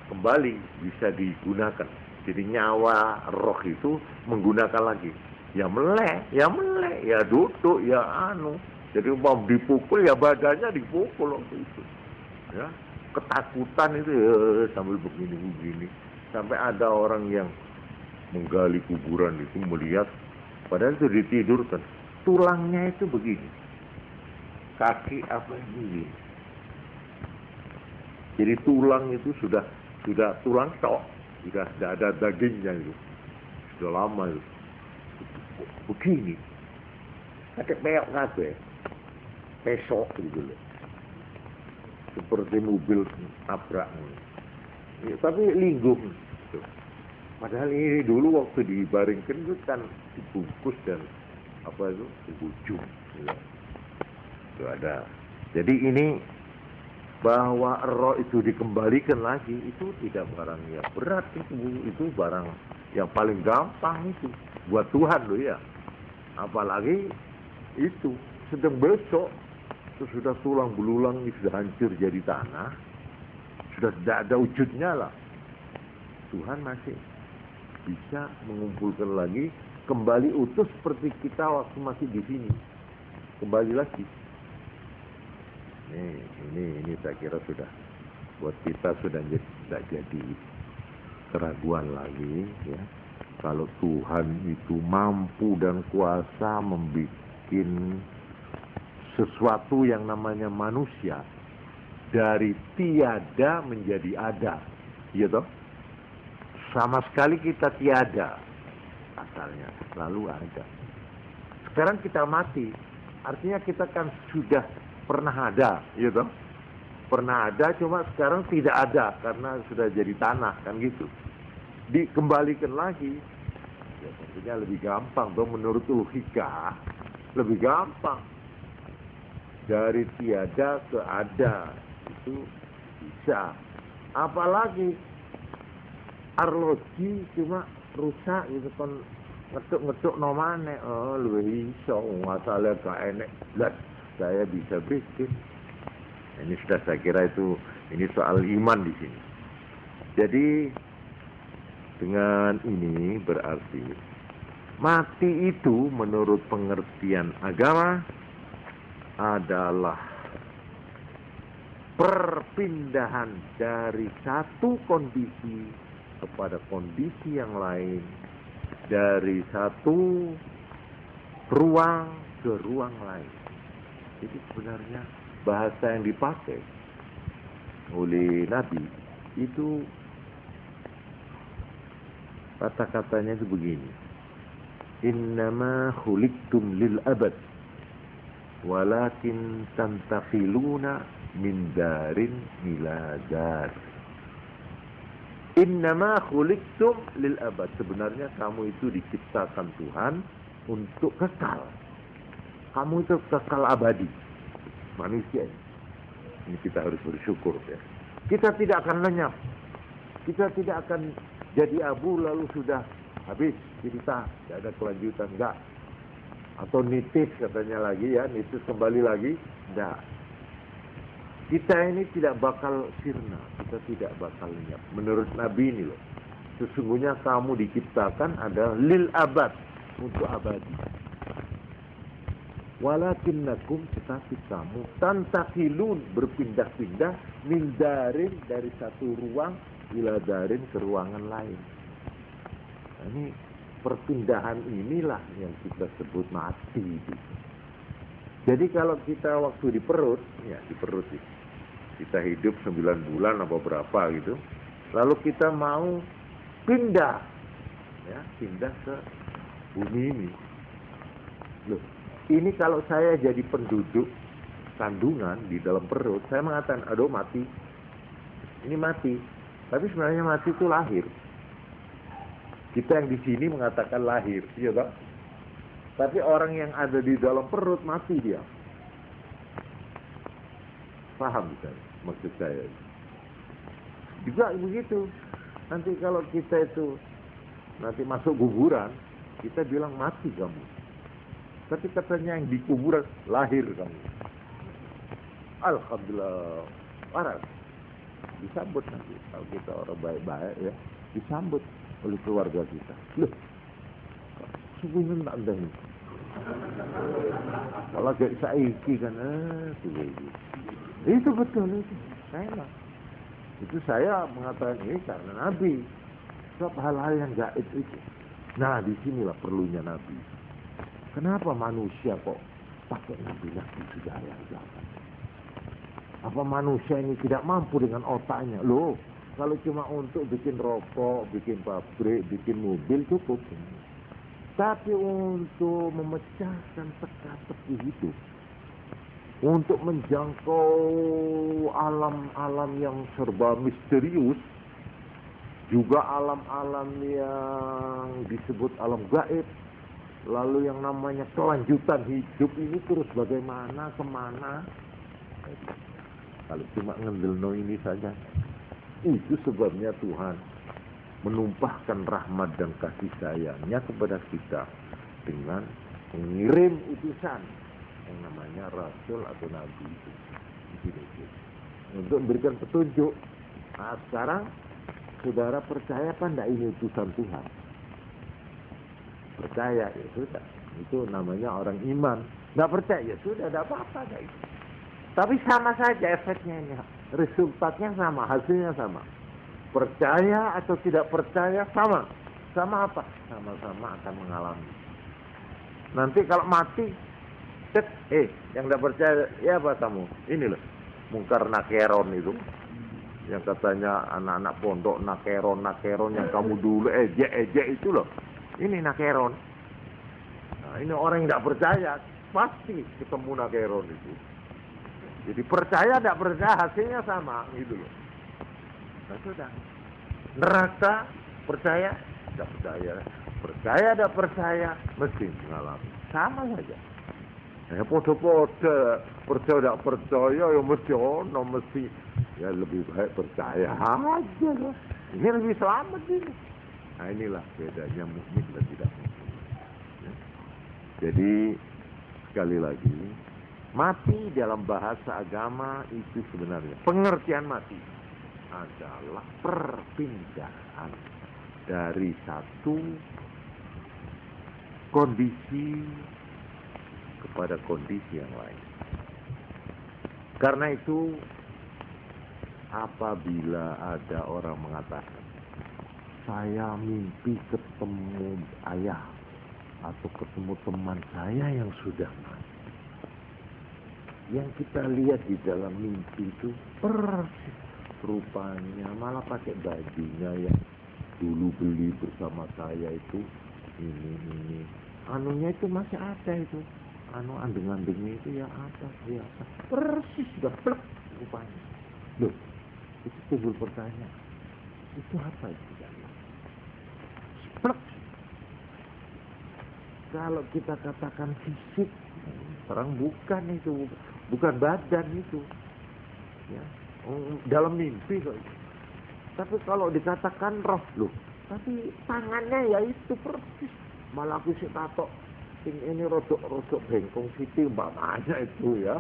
kembali bisa digunakan. Jadi nyawa roh itu menggunakan lagi. Ya melek, ya duduk, ya anu. Jadi mau dipukul ya badannya dipukul waktu itu. Ya, ketakutan itu ya, sambil begini-begini. Sampai ada orang yang menggali kuburan itu melihat, padahal itu ditidurkan. Tulangnya itu begini. Kaki apa ini? Jadi tulang itu sudah tulang tok, sudah tidak ada dagingnya itu, sudah lama itu. Begini, ada peok kabeh, pesok gitu loh, seperti mobil tabrak. Ya, tapi linggung. Gitu. Padahal ini dulu waktu dibaringkan itu kan dibungkus dan apa itu dibujung. Gitu. Itu ada. Jadi ini bahwa roh itu dikembalikan lagi itu tidak barang yang berat, itu barang yang paling gampang itu buat Tuhan loh ya. Apalagi itu sedang besok itu sudah tulang belulang, sudah hancur jadi tanah, sudah tidak ada wujudnya lah. Tuhan masih bisa mengumpulkan lagi kembali utuh seperti kita waktu masih di sini, kembali lagi. Ini saya kira sudah buat kita sudah tidak jadi keraguan lagi ya. Kalau Tuhan itu mampu dan kuasa membuat sesuatu yang namanya manusia dari tiada menjadi ada, gitu. Sama sekali kita tiada asalnya, lalu ada. Sekarang kita mati, artinya kita kan sudah pernah ada, gitu. Pernah ada, cuma sekarang tidak ada karena sudah jadi tanah, kan gitu. Dikembalikan lagi, ya tentunya lebih gampang dong menurut logika, lebih gampang. Dari tiada ke ada, itu bisa. Apalagi arloji cuma rusak gitu kan, ngetuk nomane, lebih iso, masalah gak enek, lah saya bisa bikin. Ini sudah saya kira itu, ini soal iman di sini. Jadi dengan ini berarti mati itu menurut pengertian agama adalah perpindahan dari satu kondisi kepada kondisi yang lain, dari satu ruang ke ruang lain. Jadi sebenarnya bahasa yang dipakai oleh Nabi itu kata-katanya itu begini. Innama khuliqtum lil abad walakin tantaqiluna min darin ila dar. Innama khuliqtum lil abad. Sebenarnya kamu itu diciptakan Tuhan untuk kekal. Kamu itu kekal abadi. Manusia ini kita harus bersyukur ya. Kita tidak akan lenyap. Kita tidak akan jadi abu lalu sudah habis cerita, tidak ada kelanjutan, enggak. Atau nitis katanya lagi ya, nitis kembali lagi, enggak. Kita ini tidak bakal sirna, kita tidak bakal lenyap. Menurut Nabi ini loh, sesungguhnya kamu diciptakan adalah lil abad, untuk abadi. Walakinnakum, tetapi kamu tantakilun, berpindah-pindah min darin, dari satu ruang ila darin ke ruangan lain. Nah, ini perpindahan inilah yang kita sebut mati. Jadi kalau kita waktu di perut, ya di perut itu, kita hidup 9 bulan apa berapa gitu, lalu kita mau pindah, ya pindah ke bumi ini. Loh, ini kalau saya jadi penduduk kandungan di dalam perut, saya mengatakan, aduh mati, ini mati. Tapi sebenarnya mati itu lahir. Kita yang di sini mengatakan lahir, iya tak? Tapi orang yang ada di dalam perut mati dia. Paham kan maksud saya? Juga begitu. Nanti kalau kita itu nanti masuk kuburan, kita bilang mati kamu. Tapi katanya yang di kuburan lahir kamu. Alhamdulillah. Waras. Disambut nanti kalau kita orang baik-baik ya, disambut oleh keluarga kita. Loh, sungguhnya tak ada ini. Kalau kayak saiki kan, itu betul itu. Saya mengatakan ini karena Nabi. Sebab hal-hal yang gaib itu. Nah, disinilah perlunya Nabi. Kenapa manusia kok pakai Nabi-Nabi segala jangan? Apa manusia ini tidak mampu dengan otaknya? Loh, kalau cuma untuk bikin rokok, bikin pabrik, bikin mobil cukup. Tapi untuk memecahkan teka-teki hidup, untuk menjangkau alam-alam yang serba misterius, juga alam-alam yang disebut alam gaib, lalu yang namanya kelanjutan hidup ini terus bagaimana, kemana. Kalau cuma ngendelno ini saja, itu sebabnya Tuhan menumpahkan rahmat dan kasih sayangnya kepada kita dengan mengirim utusan yang namanya Rasul atau Nabi itu. Untuk memberikan petunjuk. Nah, sekarang saudara percaya apa enggak ini utusan Tuhan? Percaya, ya sudah. Itu namanya orang iman. Enggak percaya, ya sudah, enggak apa-apa enggak itu. Tapi sama saja efeknya ini. Resultatnya sama, hasilnya sama. Percaya atau tidak percaya sama. Sama apa? Sama-sama akan mengalami. Nanti kalau mati, yang tidak percaya, ya apa kamu? Ini loh, mungkar nakeron itu. Yang katanya anak-anak pondok nakeron yang kamu dulu ejek itu loh. Ini nakeron. Nah, ini orang yang tidak percaya, pasti ketemu nakeron itu. Jadi percaya tidak percaya hasilnya sama gitu loh. Nah, sudah. Neraka percaya tidak percaya, percaya tidak percaya mesti mengalami sama saja. Ya podo-podo percaya tidak percaya ya mesti ono mesti ya lebih baik percaya aja loh. Ini lebih selamat ini. Nah inilah bedanya mukmin dan tidak mukmin. Ya. Jadi sekali lagi mati dalam bahasa agama itu sebenarnya pengertian mati adalah perpindahan dari satu kondisi kepada kondisi yang lain. Karena itu apabila ada orang mengatakan saya mimpi ketemu ayah atau ketemu teman saya yang sudah mati, yang kita lihat di dalam mimpi itu persis rupanya, malah pakai bajunya yang dulu beli bersama saya itu, ini anunya itu masih ada itu, andeng-andengnya itu ya ada, persis sudah plek rupanya. Loh, itu timbul pertanyaan, itu apa itu? Plek. Kalau kita katakan fisik, terang bukan itu, bukan badan itu, ya. Dalam mimpi kok itu. Tapi kalau dikatakan roh, loh, tapi tangannya ya itu persis. Malah aku sih tato, ini rodok bengkong siti umpamanya itu ya,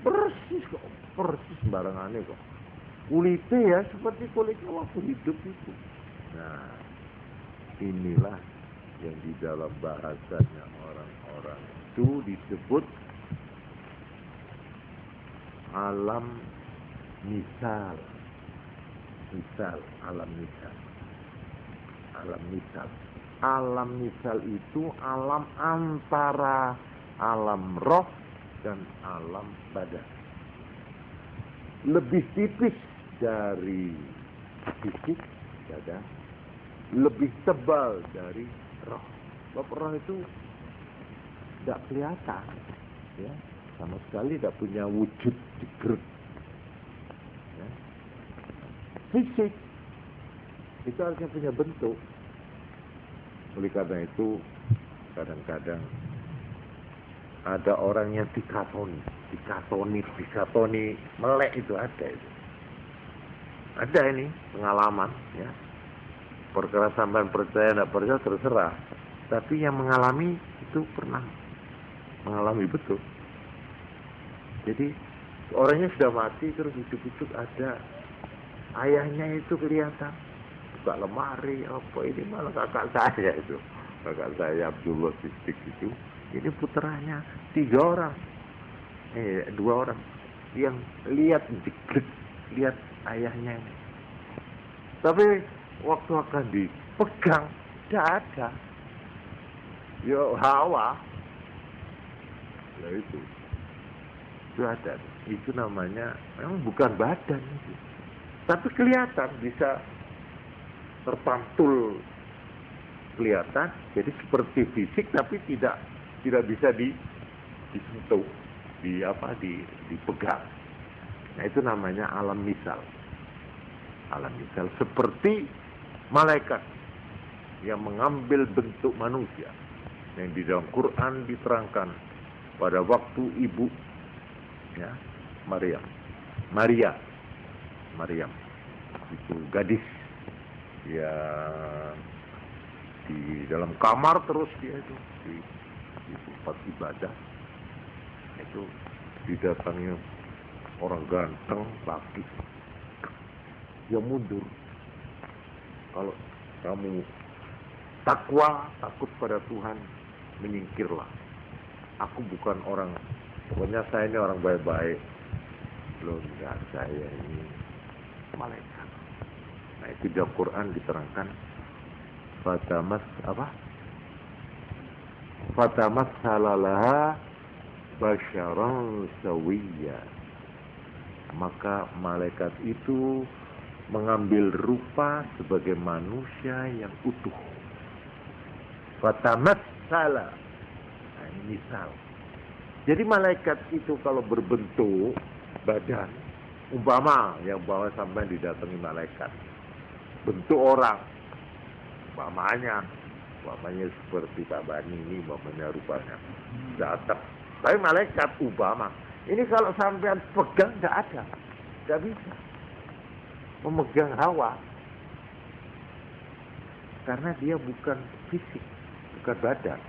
persis kok, persis barengannya kok. Kulitnya ya seperti kulitnya waktu hidup itu. Nah, inilah yang di dalam bahasanya orang-orang itu disebut alam misal, alam misal. Alam misal itu alam antara alam roh dan alam badan. Lebih tipis dari fisik badan, lebih tebal dari roh. Sebab roh itu tidak kelihatan, ya, sama sekali tidak punya wujud jegrek. Ya. Fisik itu harusnya punya bentuk. Oleh karena itu kadang-kadang ada orang yang dikatoni melek itu ada itu. Ada ini pengalaman, ya. Perkara sampean percaya tidak percaya terserah. Tapi yang mengalami itu pernah mengalami betul. Jadi orangnya sudah mati terus hidup-hidup ada ayahnya itu kelihatan. Buka lemari apa ini, malah kakak saya itu. Kakak saya Abdullah Siddiq itu. Ini putranya 3 orang. 2 orang yang lihat ayahnya ini. Tapi waktu akan dipegang tidak ada. Yo hawa. Nah itu ada. Itu namanya memang bukan badan itu. Tapi kelihatan, bisa terpantul kelihatan. Jadi seperti fisik tapi tidak bisa disentuh, dipegang. Nah itu namanya alam misal. Alam misal seperti malaikat yang mengambil bentuk manusia, yang di dalam Quran diterangkan pada waktu ibu, ya, Maria itu gadis yang di dalam kamar terus dia itu di tempat ibadah itu didatangi orang ganteng laki, dia mundur. Kalau kamu takwa, takut pada Tuhan, menyingkirlah. Aku bukan orang, pokoknya saya ini orang baik-baik. Loh enggak, saya ini malaikat. Nah itu di Al-Quran diterangkan Fatamas halalaha basyaran sawiyya. Maka malaikat itu mengambil rupa sebagai manusia yang utuh. Fatamas salah. Nah ini misal. Jadi malaikat itu kalau berbentuk badan, umpama sampai didatangi malaikat, bentuk orang, umpamanya seperti Pak Bani ini, umpamanya rupanya datang. Tapi malaikat umpama, ini kalau sampean pegang tidak bisa memegang hawa, karena dia bukan fisik, bukan badan.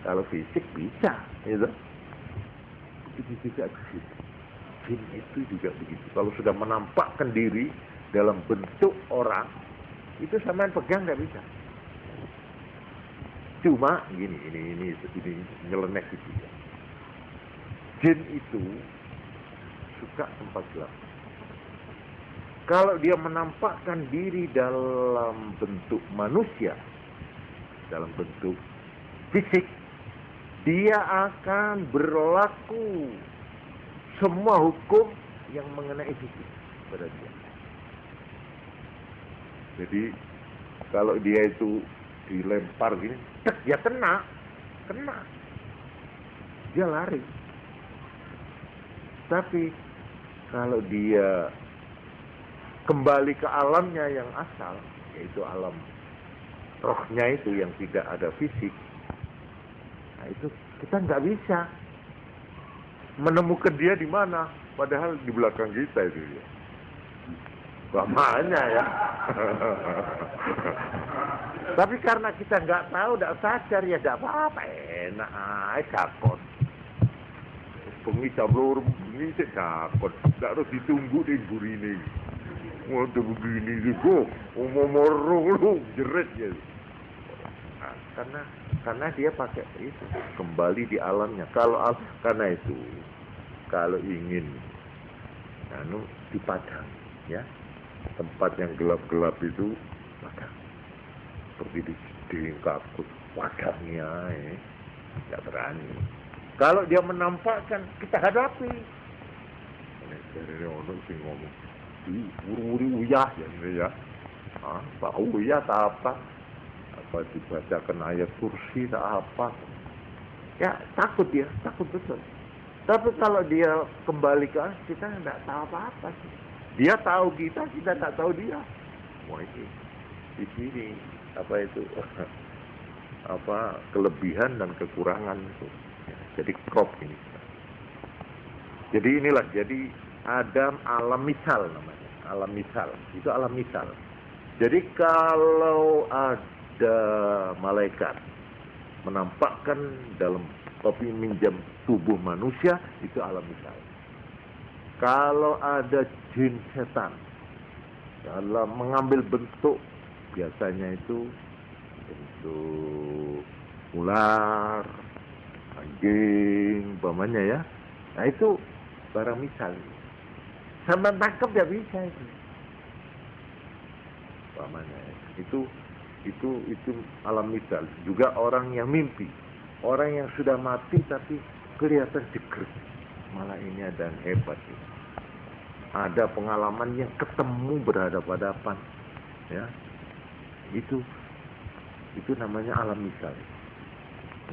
Kalau fisik bisa, gitu. Itu juga begitu. Jin itu juga begitu. Kalau sudah menampakkan diri dalam bentuk orang, itu sampean pegang nggak bisa. Cuma gini, ini nyeleneh gitu ya. Jin itu suka tempat gelap. Kalau dia menampakkan diri dalam bentuk manusia, dalam bentuk fisik, dia akan berlaku semua hukum yang mengenai fisik pada dia. Jadi kalau dia itu dilempar gini, ya kena, dia lari. Tapi kalau dia kembali ke alamnya yang asal, yaitu alam rohnya itu yang tidak ada fisik, nah itu kita nggak bisa menemukan dia di mana, padahal di belakang kita itu dia. Bapaknya ya. Tapi karena kita nggak tahu, nggak sadar, ya nggak apa-apa, enak aja sakot. Pengisah belum ini sakot, nggak harus ditunggu di burine. Mau begini juga, mau lu jerit ya. Nah, karena dia pakai itu kembali di alamnya. Karena itu kalau ingin di padang ya, tempat yang gelap-gelap itu padang, seperti di kakut padangnya nggak berani. Kalau dia menampakkan, kita hadapi. Dari orang sih ngomong uri uyah ya, tahu uyah tak apa dibacakan ayat kursi tak apa, ya takut betul. Tapi kalau dia kembali ke kita tidak tahu apa-apa sih. Dia tahu kita tak tahu dia. Wah ini di sini kelebihan dan kekurangan itu. Ya, jadi crop ini. Jadi inilah, Adam alam misal namanya. Alam misal. Itu alam misal. Jadi kalau ada malaikat menampakkan dalam topi minjam tubuh manusia, itu alam misal. Kalau ada jin setan dalam mengambil bentuk, biasanya itu bentuk ular, anjing, umpamanya ya. Nah itu barang misal. Sampai tangkap ya bisa itu. Umpamanya itu alam misal. Juga orang yang mimpi, orang yang sudah mati tapi kelihatan dekat. Malah ini ada yang hebat ya. Ada pengalaman yang ketemu berhadapan-hadapan, ya. Itu namanya alam misal.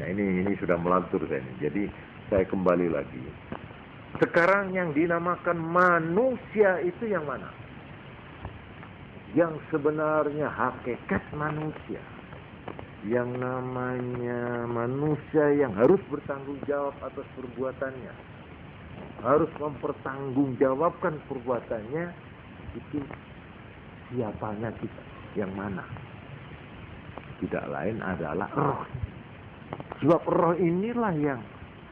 Nah ini sudah melantur saya ini. Jadi saya kembali lagi. Sekarang yang dinamakan manusia itu yang mana? Yang sebenarnya hakikat manusia, yang namanya manusia yang harus bertanggung jawab atas perbuatannya, harus mempertanggungjawabkan perbuatannya, itu siapanya kita, yang mana? Tidak lain adalah roh. Sebab roh inilah yang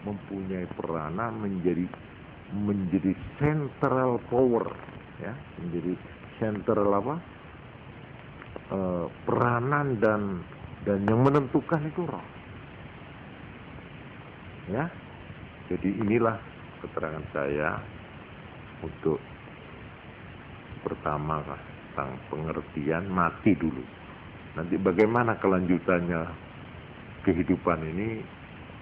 mempunyai peranan menjadi central power, ya, menjadi central peranan dan yang menentukan itu roh. Ya. Jadi inilah keterangan saya untuk pertama tentang pengertian mati dulu. Nanti bagaimana kelanjutannya kehidupan ini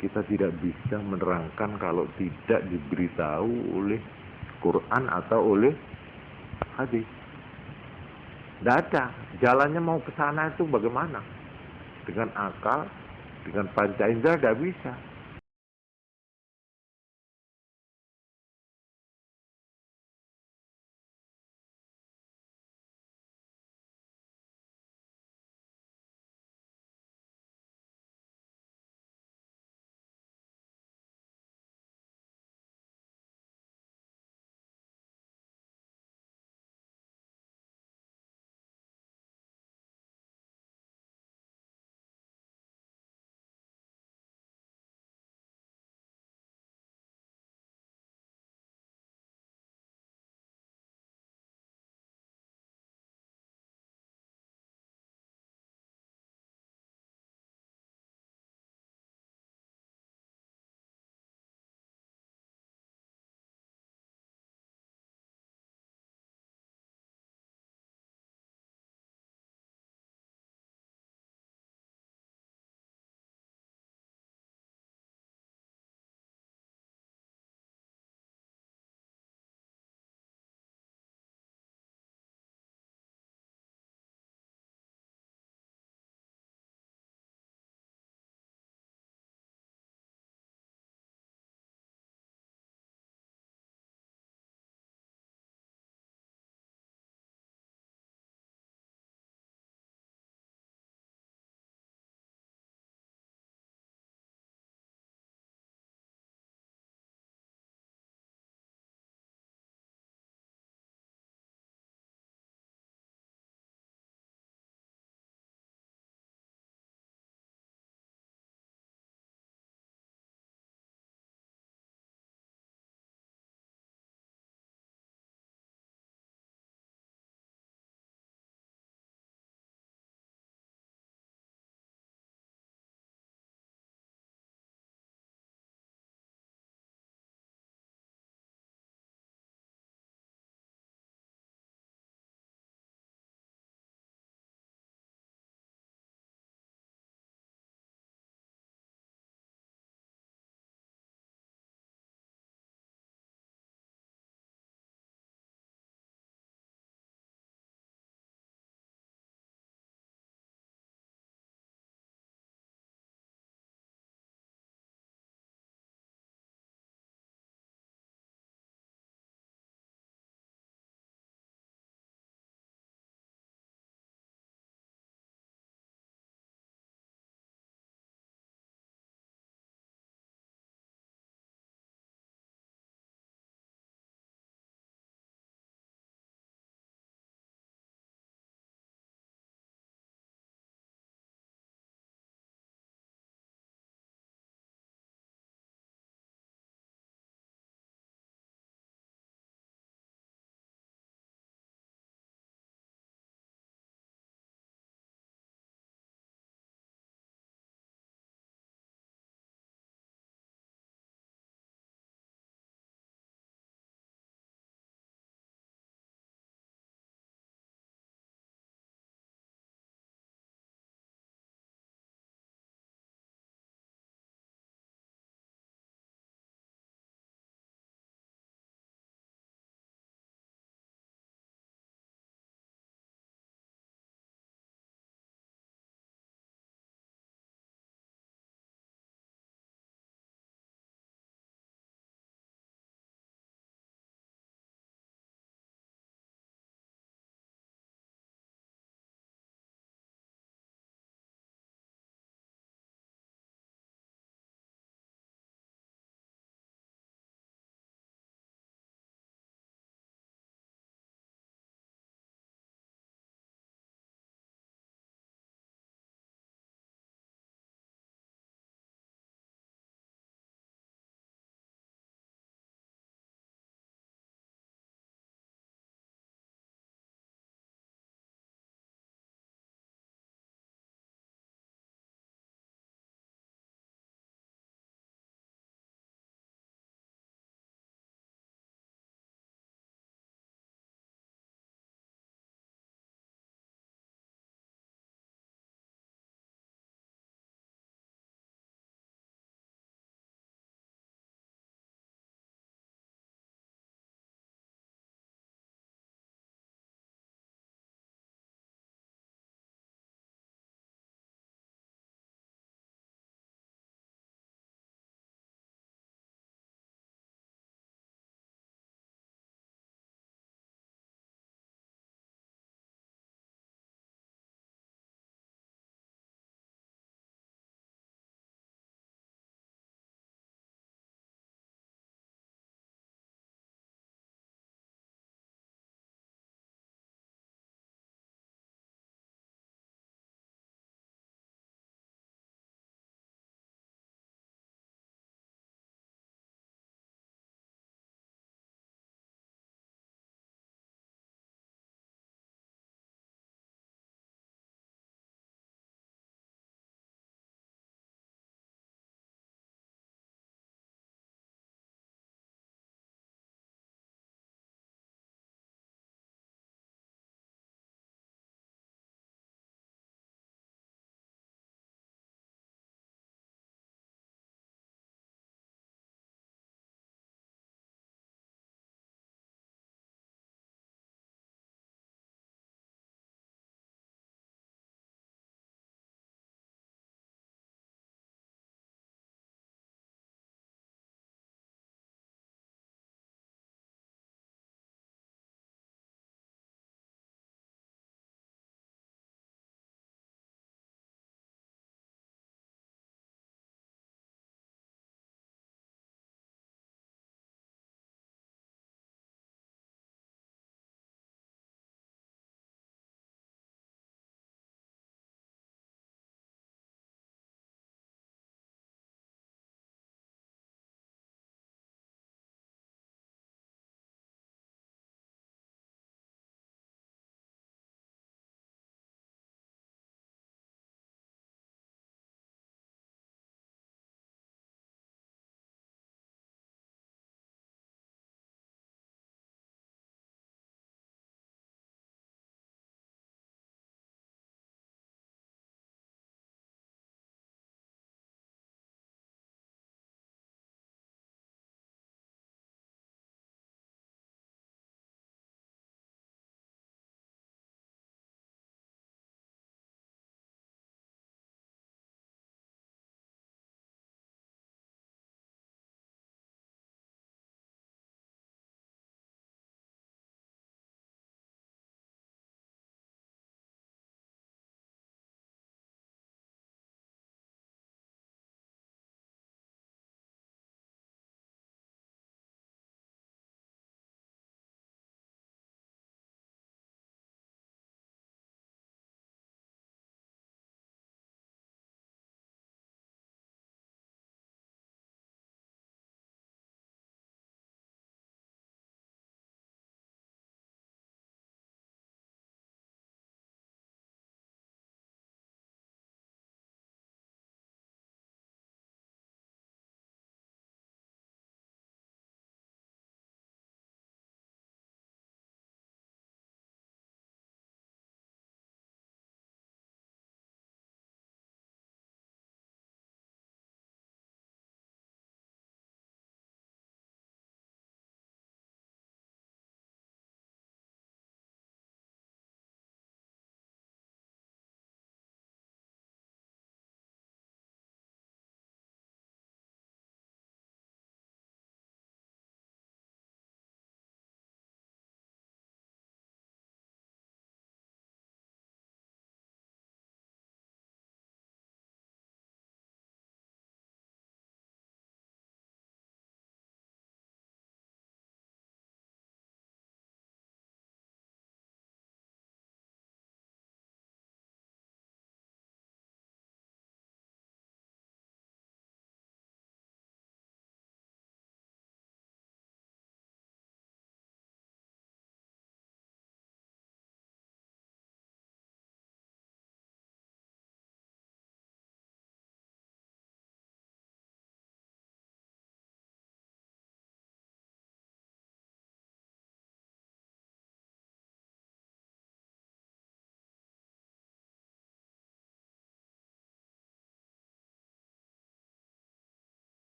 kita tidak bisa menerangkan kalau tidak diberitahu oleh Quran atau oleh hadis. Tidak ada. Jalannya mau ke sana itu bagaimana? Dengan akal, dengan panca indera tidak bisa.